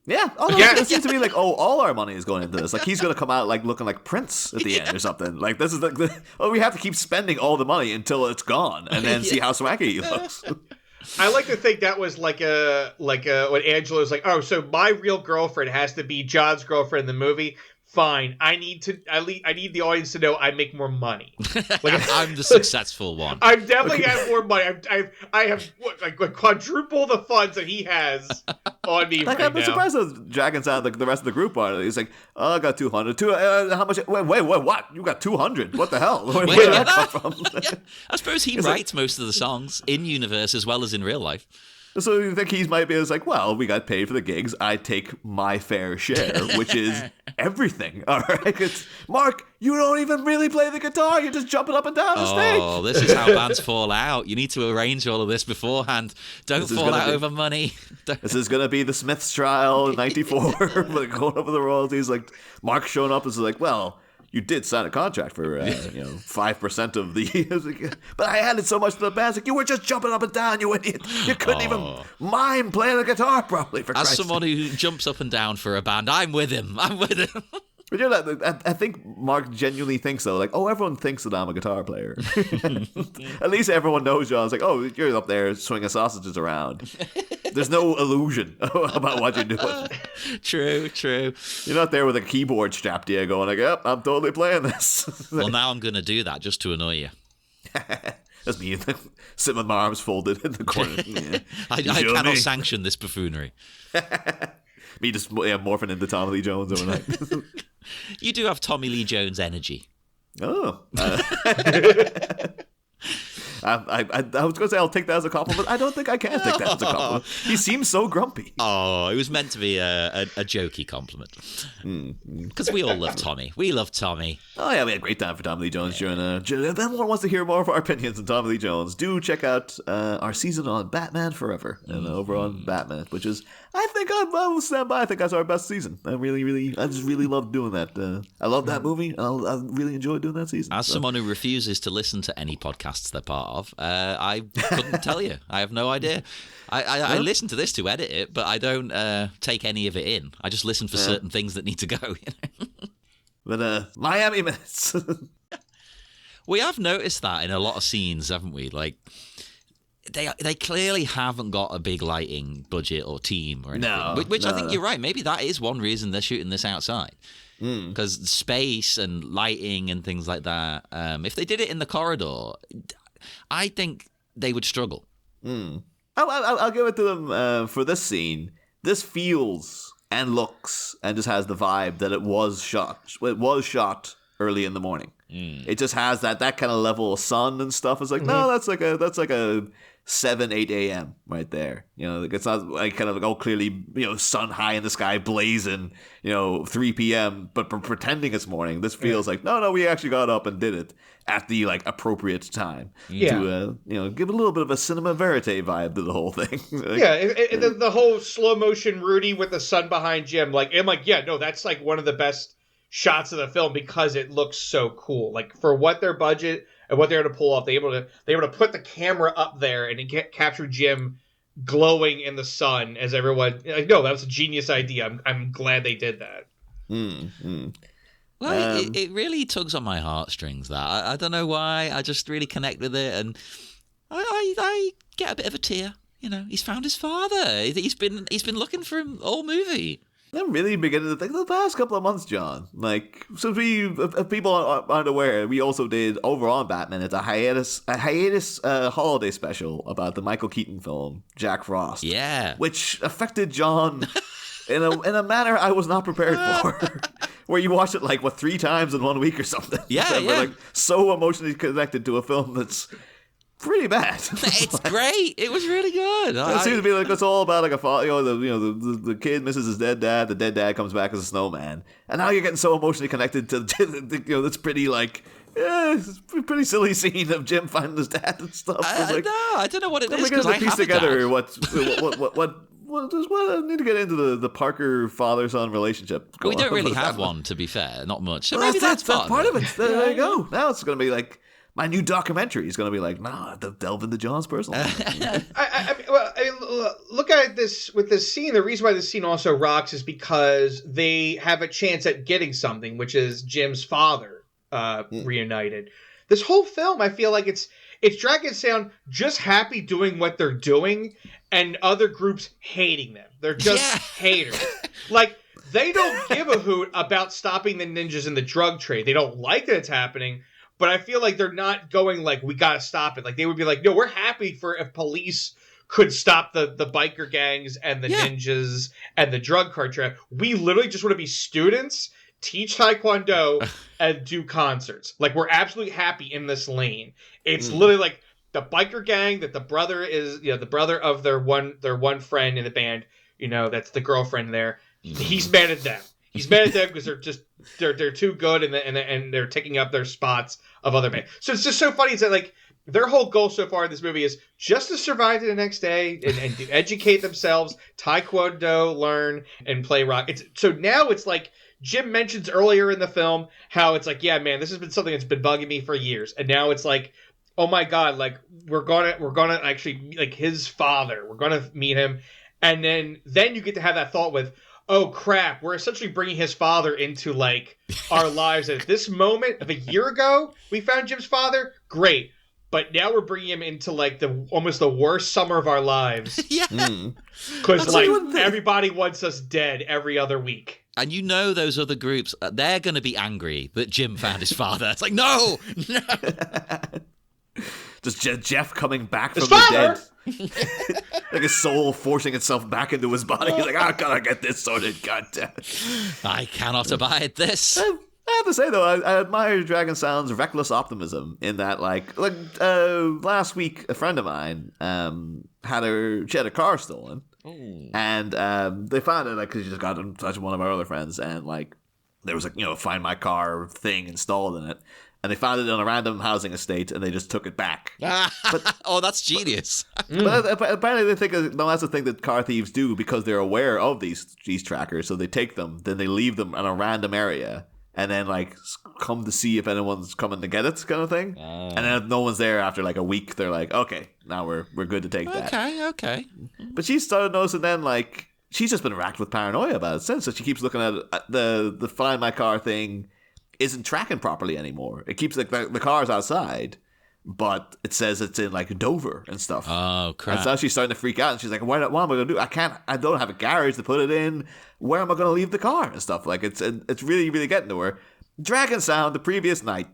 Yeah. It seems to be like, all our money is going into this. Like, he's going to come out like looking like Prince at the end or something. Like, this is we have to keep spending all the money until it's gone, and then see how swaggy he looks. I like to think that was like when Angela's like, oh, so my real girlfriend has to be John's girlfriend in the movie. fine. I need the audience to know I make more money. Like I'm the successful one. I definitely have more money. I have like quadruple the funds that he has on me right now. I'm surprised those dragons out like the rest of the group are. He's like, oh, I got 200. How much? Wait, what? You got 200? What the hell? Where did that come from? Yeah. I suppose he writes most of the songs in universe as well as in real life. So you think he might be like, well, we got paid for the gigs. I take my fair share, which is everything. All right, Mark, you don't even really play the guitar. You're just jumping up and down the stage. Oh, this is how bands fall out. You need to arrange all of this beforehand. Don't fall out over money. This is going to be the Smiths trial in 94. Like going over the royalties. Like Mark showing up is like, well, you did sign a contract for 5% of the. But I added so much to the band. Like, you were just jumping up and down, you idiot. You couldn't even mime playing the guitar properly. For Christ's someone who jumps up and down for a band, I'm with him. But you know, I think Mark genuinely thinks so. Like, oh, everyone thinks that I'm a guitar player. At least everyone knows John's like, oh, you're up there swinging sausages around. There's no illusion about what you're doing. True. You're not there with a keyboard strapped to you going like, yep, I'm totally playing this. Well, now I'm going to do that just to annoy you. That's me sitting with my arms folded in the corner. Yeah. I cannot sanction this buffoonery. Me just morphing into Tommy Lee Jones overnight. You do have Tommy Lee Jones energy. Oh. I was going to say I'll take that as a compliment. I don't think I can take that as a compliment. He seems so grumpy. Oh, it was meant to be a jokey compliment. Because we all love Tommy. We love Tommy. Oh, yeah, we had a great time for Tommy Lee Jones during if anyone wants to hear more of our opinions on Tommy Lee Jones, do check out our season on Batman Forever and over on Batman, which is, I think I will stand by. I think that's our best season. I just really love doing that. I love that movie. I really enjoyed doing that season. As someone who refuses to listen to any podcasts they're part of, I couldn't tell you. I have no idea. I listen to this to edit it, but I don't take any of it in. I just listen for certain things that need to go. You know? But Miami Minutes. We have noticed that in a lot of scenes, haven't we? Like, they clearly haven't got a big lighting budget or team or anything. Which I think you're right. Maybe that is one reason they're shooting this outside. Because space and lighting and things like that. If they did it in the corridor, I think they would struggle. I'll give it to them for this scene. This feels and looks and just has the vibe that it was shot. It was shot early in the morning. It just has that kind of level of sun and stuff. It's like, no, that's like a 7-8 a.m. right there. You know, like it's not like kind of like, oh, clearly, sun high in the sky blazing, 3 p.m. but pretending it's morning. This feels like no, we actually got up and did it at the like appropriate time to give a little bit of a cinema verite vibe to the whole thing. The whole slow motion Rudy with the sun behind Jim. That's like one of the best shots of the film because it looks so cool. Like for what their budget and what they're able to pull off, they able to put the camera up there and capture Jim glowing in the sun as everyone. Like, no, that was a genius idea. I'm glad they did that. Well, it really tugs on my heartstrings. That I don't know why. I just really connect with it, and I get a bit of a tear. He's found his father. He's been looking for him all movie. I'm really beginning to think the past couple of months, John. Like, since if people aren't aware, we also did over on Batman. It's a hiatus holiday special about the Michael Keaton film Jack Frost. Yeah, which affected John in a manner I was not prepared for. Where you watch it 3 times in 1 week or something. Yeah, We're so emotionally connected to a film that's pretty bad. It's great. It was really good. It seems to be it's all about a father. The kid misses his dead dad. The dead dad comes back as a snowman, and now you're getting so emotionally connected to this pretty it's a pretty silly scene of Jim finding his dad and stuff. I don't know what it is. We're gonna piece together what I need to get into the Parker father-son relationship. We don't really have one, to be fair. Not much. So maybe that's part of it. There you go. Now it's going to be my new documentary is going to be I have to delve into John's personal life. Look at this with this scene. The reason why this scene also rocks is because they have a chance at getting something, which is Jim's father reunited. This whole film, I feel like it's Dragon Sound just happy doing what they're doing, and other groups hating them. They're just haters. They don't give a hoot about stopping the ninjas in the drug trade. They don't like that it's happening, but I feel like they're not going like, we gotta stop it. Like, they would be like, no, we're happy for if police could stop the biker gangs and the ninjas and the drug cart trap. We literally just want to be students, teach Taekwondo, and do concerts. Like, we're absolutely happy in this lane. It's literally like the biker gang that the brother is, the brother of their one friend in the band, that's the girlfriend there. He's mad at them. He's mad at them because they're too good and they're taking up their spots of other men. So it's just so funny. It's that, like, their whole goal so far in this movie is just to survive to the next day and to educate themselves, Taekwondo, learn, and play rock. So now it's like Jim mentions earlier in the film how it's like, yeah, man, this has been something that's been bugging me for years. And now it's like, oh my God, like we're gonna actually, like, his father, we're gonna meet him. And then you get to have that thought with, oh crap, we're essentially bringing his father into, like, our lives. At this moment of a year ago, we found Jim's father. Great. But now we're bringing him into, like, almost the worst summer of our lives. Yeah. Because, like, everybody wants us dead every other week. And those other groups, they're going to be angry that Jim found his father. It's like, no. Just Jeff coming back from the dead. Like his soul forcing itself back into his body. He's like, I gotta get this sorted, goddamn. I cannot abide this. I have to say, though, I admire Dragon Sound's reckless optimism in that, like last week, a friend of mine she had a car stolen. Ooh. And they found it, like, because she just got in touch with one of our other friends, and, like, there was a, Find My Car thing installed in it. And they found it on a random housing estate, and they just took it back. Oh, that's genius. But apparently they think that's the thing that car thieves do, because they're aware of these trackers. So they take them, then they leave them in a random area, and then, like, come to see if anyone's coming to get it, kind of thing. And then if no one's there after, like, a week, they're like, okay, now we're good to take that. Okay. But she started noticing then, like, she's just been racked with paranoia about it since. So she keeps looking at the Find My Car thing isn't tracking properly anymore. It keeps, like, the car's outside, but it says it's in, like, Dover and stuff. Oh, crap. And so she's starting to freak out, and she's like, what am I going to do? I don't have a garage to put it in. Where am I going to leave the car and stuff? Like, it's really, really getting to her. Dragon Sound, the previous night,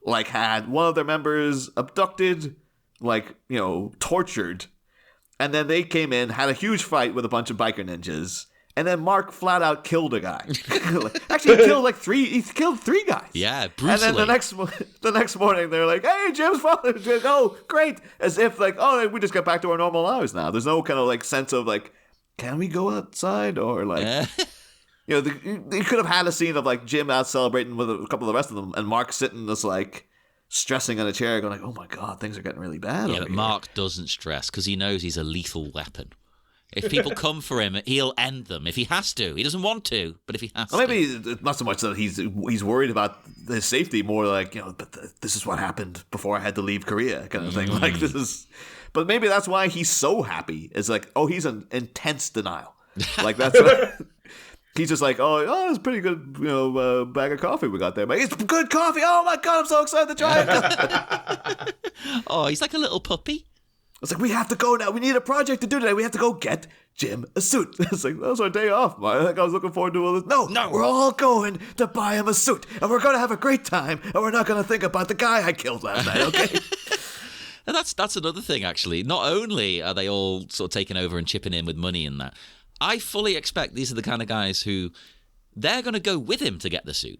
like, had one of their members abducted, like, tortured. And then they came in, had a huge fight with a bunch of biker ninjas. And then Mark flat out killed a guy. Actually, he killed three guys. Yeah, brutally. And then the next morning, they're like, hey, Jim's father. Like, oh, great. As if, like, oh, we just got back to our normal lives now. There's no kind of, like, sense of, like, can we go outside? Or, like, they could have had a scene of, like, Jim out celebrating with a couple of the rest of them, and Mark sitting just, like, stressing in a chair going, like, oh, my God, things are getting really bad. Yeah, but Mark doesn't stress because he knows he's a lethal weapon. If people come for him, he'll end them. If he has to. He doesn't want to, but if he has to. Maybe not so much that he's worried about his safety, more like, but this is what happened before I had to leave Korea, kind of thing. Like, this is... But maybe that's why he's so happy. It's like, oh, he's in intense denial. Like, that's... He's just like, oh, it's pretty good, bag of coffee we got there. But it's good coffee. Oh, my God, I'm so excited to try it. Oh, he's like a little puppy. It's like, we have to go now. We need a project to do today. We have to go get Jim a suit. It's like, that was our day off. I was looking forward to all this. No, we're all going to buy him a suit. And we're going to have a great time. And we're not going to think about the guy I killed last night, okay? And that's another thing, actually. Not only are they all sort of taking over and chipping in with money and that, I fully expect these are the kind of guys who, they're going to go with him to get the suit.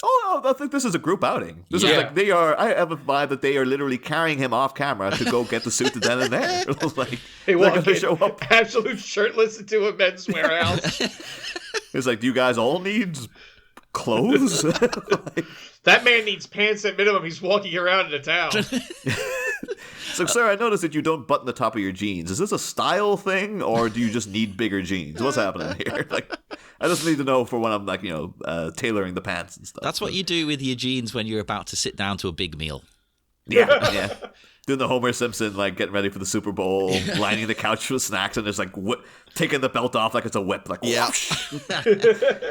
Oh, no, I think this is a group outing. This is like, I have a vibe that they are literally carrying him off camera to go get the suit then and there. Like, they walk in, show up absolute shirtless into a men's warehouse. It's like, do you guys all need clothes? That man needs pants at minimum. He's walking around in a town. So, sir, I noticed that you don't button the top of your jeans. Is this a style thing, or do you just need bigger jeans? What's happening here? Like, I just need to know for when I'm, like, tailoring the pants and stuff. That's what you do with your jeans when you're about to sit down to a big meal. Yeah. Doing the Homer Simpson, like, getting ready for the Super Bowl, lining the couch with snacks, and just, like, taking the belt off like it's a whip. Like, whoosh.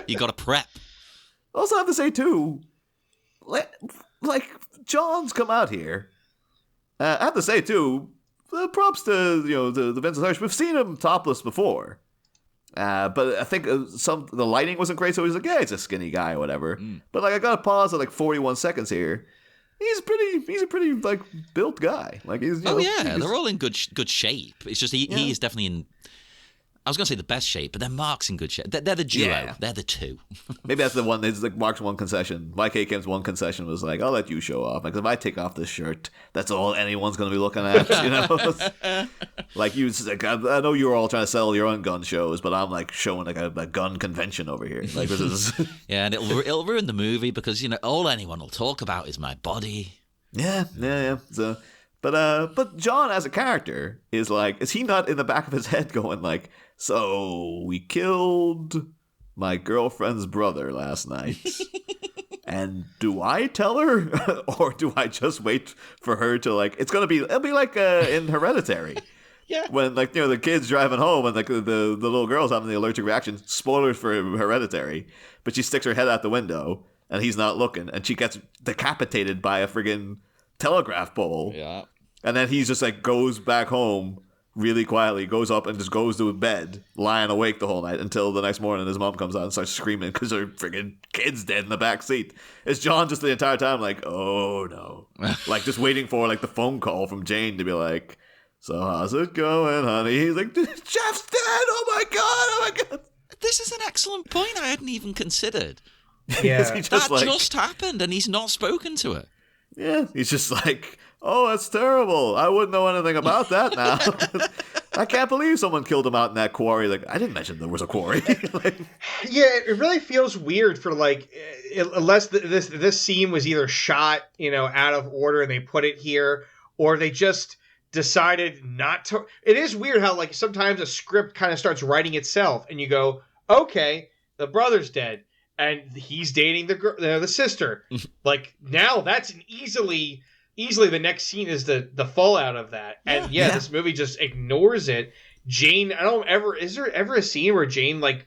You got to prep. Also, I have to say, too, like, John's come out here. I have to say, too, props to, the Vincent Hirsch. We've seen him topless before. But I think the lighting wasn't great, so he's like, yeah, he's a skinny guy or whatever. But like I gotta pause at like 41 seconds here. He's a pretty like built guy. Like he's they're all in good shape. It's just he is definitely in. I was going to say the best shape, but then Mark's in good shape. They're the duo. Yeah. They're the two. Maybe that's the one. It's like Mark's one concession. Mike Akim's one concession was like, I'll let you show off. Like, if I take off this shirt, that's all anyone's going to be looking at, you know? Like, like, I know you were all trying to sell your own gun shows, but I'm like showing like a gun convention over here. Like, this is... Yeah, and it'll ruin the movie because, you know, all anyone will talk about is my body. Yeah. So... But John as a character is like, is he not in the back of his head going like, so we killed my girlfriend's brother last night, and do I tell her, or do I just wait for her to like? It'll be like in Hereditary. Yeah. When like the kid's driving home and like the little girl's having the allergic reaction. Spoilers for Hereditary, but she sticks her head out the window and he's not looking, and she gets decapitated by a friggin' telegraph pole. Yeah. And then he's just like goes back home really quietly, goes up and just goes to bed, lying awake the whole night until the next morning his mom comes out and starts screaming because her friggin' kid's dead in the back seat. Is John just the entire time like, oh no, like just waiting for like the phone call from Jane to be like, so how's it going, honey? He's like, Jeff's dead. Oh my god. This is an excellent point I hadn't even considered. Yeah, just happened and he's not spoken to her. Yeah, he's just like, oh, that's terrible. I wouldn't know anything about that now. I can't believe someone killed him out in that quarry. Like, I didn't mention there was a quarry. Like, yeah, it really feels weird for like, unless this scene was either shot, out of order and they put it here, or they just decided not to. It is weird how like sometimes a script kind of starts writing itself, and you go, okay, the brother's dead. And he's dating the sister. Like, now that's an easily the next scene is the fallout of that. And this movie just ignores it. Jane, is there ever a scene where Jane like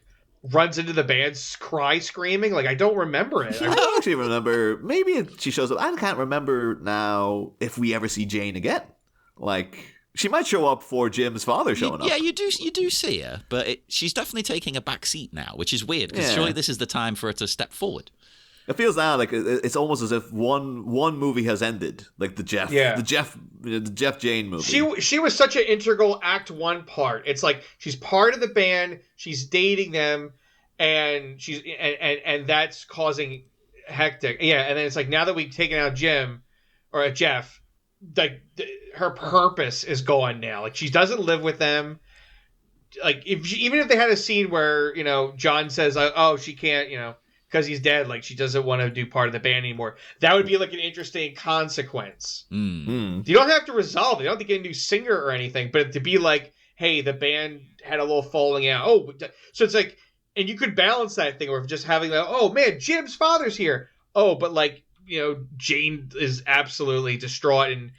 runs into the band screaming? Like, I don't remember it. I don't actually remember. Maybe she shows up. I can't remember now if we ever see Jane again. Like, she might show up for Jim's father showing up. Yeah, you do see her, but she's definitely taking a back seat now, which is weird because surely this is the time for her to step forward. It feels now like it's almost as if one movie has ended, like the Jeff Jane movie. She was such an integral Act 1 part. It's like she's part of the band, she's dating them, and she's and that's causing hectic. Yeah, and then it's like now that we've taken out Jim or Jeff, like her purpose is gone now. Like, she doesn't live with them. Like, even if they had a scene where John says, "Oh, she can't," because he's dead. Like, she doesn't want to do part of the band anymore. That would be like an interesting consequence. You don't have to resolve it. You don't have to get a new singer or anything, but to be like, hey, the band had a little falling out. Oh, so it's like, and you could balance that thing, or just having that. Oh man, Jim's father's here. Oh, but like, Jane is absolutely distraught, and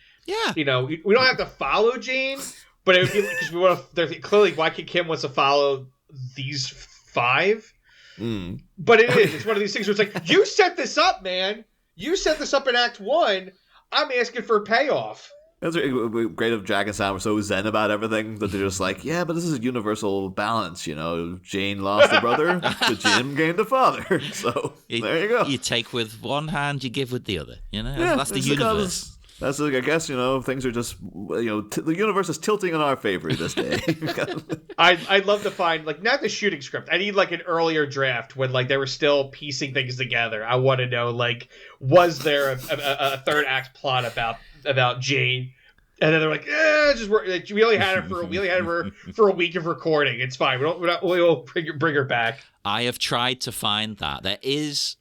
we don't have to follow Jane, but it would be because we want to. Clearly, Waikiki Kim wants to follow these 5. But it's one of these things where it's like, you set this up, man. You set this up in Act 1. I'm asking for a payoff. That's great of Jack and Sam were so zen about everything that they're just like, yeah, but this is a universal balance, Jane lost a brother, but Jim gained a father. So there you go. You take with one hand, you give with the other. That's the universe. That's like, I guess, things are just, the universe is tilting in our favor this day. I'd love to find, like, not the shooting script. I need, like, an earlier draft when, like, they were still piecing things together. I want to know, like, was there a third act plot about Jane? And then they're like, we only had her for a week of recording. It's fine. We'll bring her back. I have tried to find that. There is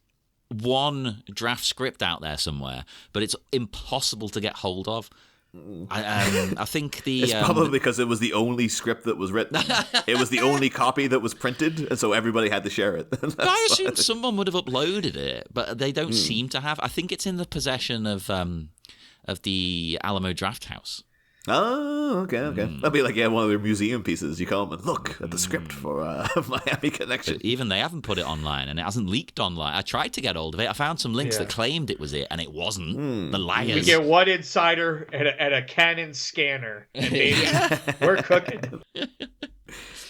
one draft script out there somewhere, but it's impossible to get hold of. I think it's probably because it was the only script that was written. It was the only copy that was printed, and so everybody had to share it. But I assume someone would have uploaded it, but they don't seem to have. I think it's in the possession of the Alamo Draft House. Oh, okay. That'd be like one of their museum pieces. You come and look at the script for Miami Connection. But even they haven't put it online, and it hasn't leaked online. I tried to get hold of it. I found some links that claimed it was it, and it wasn't. The liars. We get one insider and a Canon scanner, and baby, we're cooking.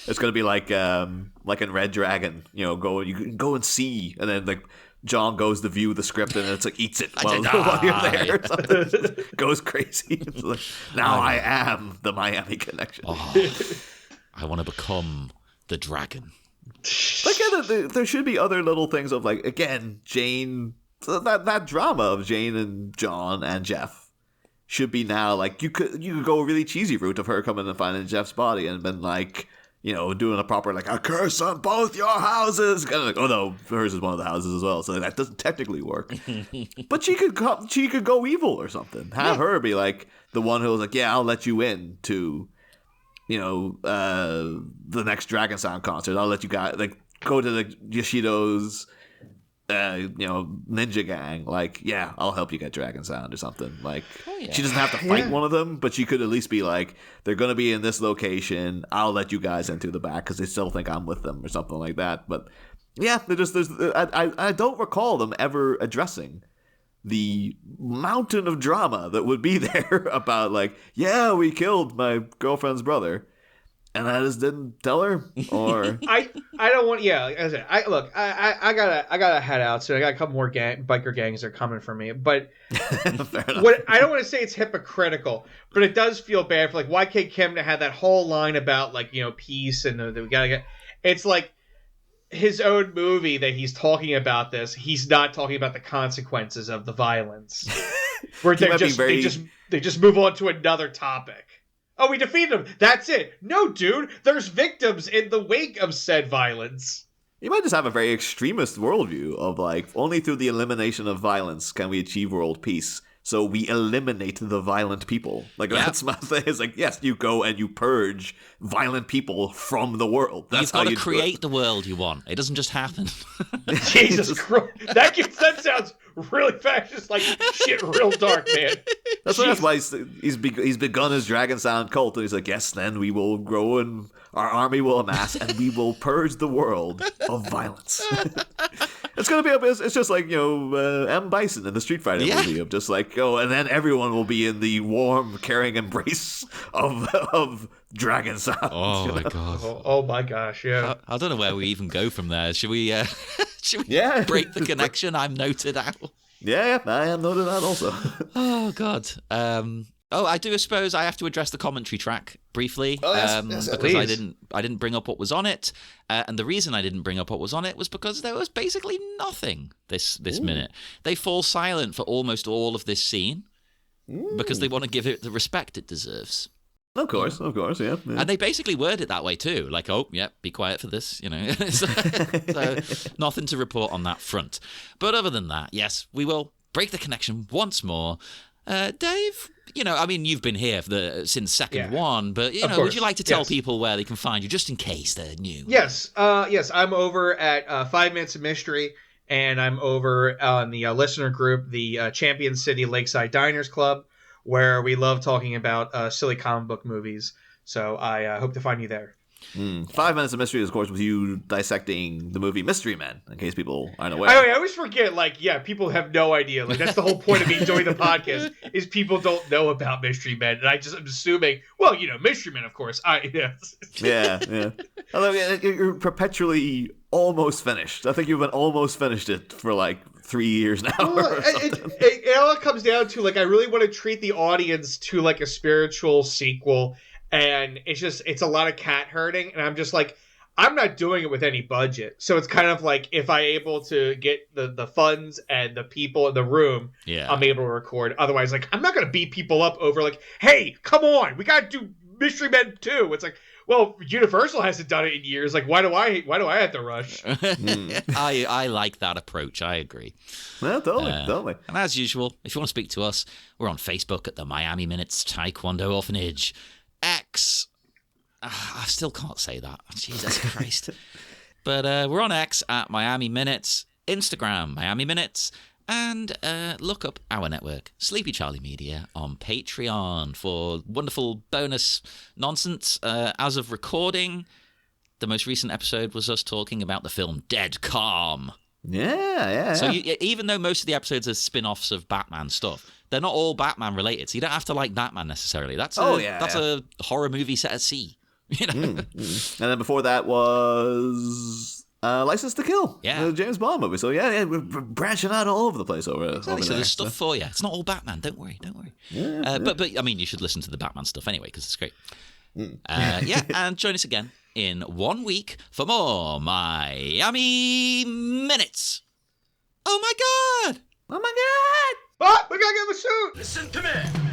It's gonna be like in Red Dragon, you can go and see, and then like John goes to view the script, and it's like eats it while you're there. Or something. Goes crazy. It's like, now I am the Miami Connection. Oh, I want to become the dragon. Like, yeah, there should be other little things of like, again, Jane, that drama of Jane and John and Jeff should be now like you could go a really cheesy route of her coming and finding Jeff's body and been like, doing a proper like a curse on both your houses. Kind of like, oh no, hers is one of the houses as well, so that doesn't technically work. But she could go evil or something. Have her be like the one who was like, yeah, I'll let you in to, the next Dragon Sound concert. I'll let you guys like go to the Yoshido's, ninja gang. Like, yeah, I'll help you get Dragon Sound or something. Like, she doesn't have to fight one of them, but she could at least be like, they're gonna be in this location. I'll let you guys in through the back because they still think I'm with them or something like that. But yeah, I don't recall them ever addressing the mountain of drama that would be there about like, yeah, we killed my girlfriend's brother, and I just didn't tell her. Or I don't want. Yeah, as I said, I gotta head out. So I got a couple more biker gangs that are coming for me. But what I don't want to say it's hypocritical, but it does feel bad for like YK Kim to have that whole line about like peace and that we gotta get. It's like his own movie that he's talking about this. He's not talking about the consequences of the violence. Where they just move on to another topic. Oh, we defeated them. That's it. No, dude. There's victims in the wake of said violence. You might just have a very extremist worldview of like, only through the elimination of violence can we achieve world peace. So we eliminate the violent people. Like, that's my thing. It's like, yes, you go and you purge violent people from the world. That's You've got to create the world you want. It doesn't just happen. Jesus Christ. That sounds really fast. Just like shit real dark, man. That's why he's begun his Dragon Sound cult. And he's like, yes, then we will grow and our army will amass and we will purge the world of violence. It's gonna be it's just like M. Bison in the Street Fighter movie of just like and then everyone will be in the warm, caring embrace of Dragon Sound. Oh my god! Oh my gosh! Yeah. I don't know where we even go from there. Should we? Break the connection? I'm noted out. Yeah, I am noted out also. Oh god. I do suppose I have to address the commentary track briefly, yes, because I didn't bring up what was on it, and the reason I didn't bring up what was on it was because there was basically nothing this minute. They fall silent for almost all of this scene because they want to give it the respect it deserves. Of course, yeah. And they basically word it that way too, like, oh, yeah, be quiet for this, so nothing to report on that front. But other than that, yes, we will break the connection once more. Dave, you've been here since second one, but would you like to tell people where they can find you, just in case they're new? Yes, I'm over at 5 Minutes of Mystery, and I'm over on the listener group, the Champion City Lakeside Diners Club, where we love talking about silly comic book movies. So I hope to find you there. 5 Minutes of Mystery is, of course, with you dissecting the movie Mystery Men, in case people aren't aware. I always forget, people have no idea. Like, that's the whole point of me doing the podcast, is people don't know about Mystery Men. And I'm assuming, Mystery Men, of course. Yeah. Although you're perpetually almost finished. I think you've been almost finished it for 3 years now. Well, it all comes down to, I really want to treat the audience to, a spiritual sequel. And it's a lot of cat herding, and I'm just like, I'm not doing it with any budget. So it's kind of like, if I'm able to get the funds and the people in the room, I'm able to record. Otherwise, I'm not going to beat people up over hey, come on, we got to do Mystery Men 2. It's like, well, Universal hasn't done it in years. Why do I have to rush? I like that approach. I agree. Yeah, totally. And as usual, if you want to speak to us, we're on Facebook at the Miami Minutes Taekwondo Orphanage. X. I still can't say that. Jesus Christ. But we're on X at Miami Minutes, Instagram, Miami Minutes, and look up our network, Sleepy Charlie Media, on Patreon for wonderful bonus nonsense. As of recording, the most recent episode was us talking about the film Dead Calm. Yeah. So even though most of the episodes are spin-offs of Batman stuff, they're not all Batman related, so you don't have to like Batman necessarily. That's a horror movie set at sea. You know? And then before that was License to Kill, the James Bond movie. So yeah, we're branching out all over the place over so there. there's stuff for you. It's not all Batman. Don't worry. Yeah, but I mean, you should listen to the Batman stuff anyway because it's great. And join us again in 1 week for more Miami Minutes. Oh my God! Oh, we gotta get the suit! Listen to me.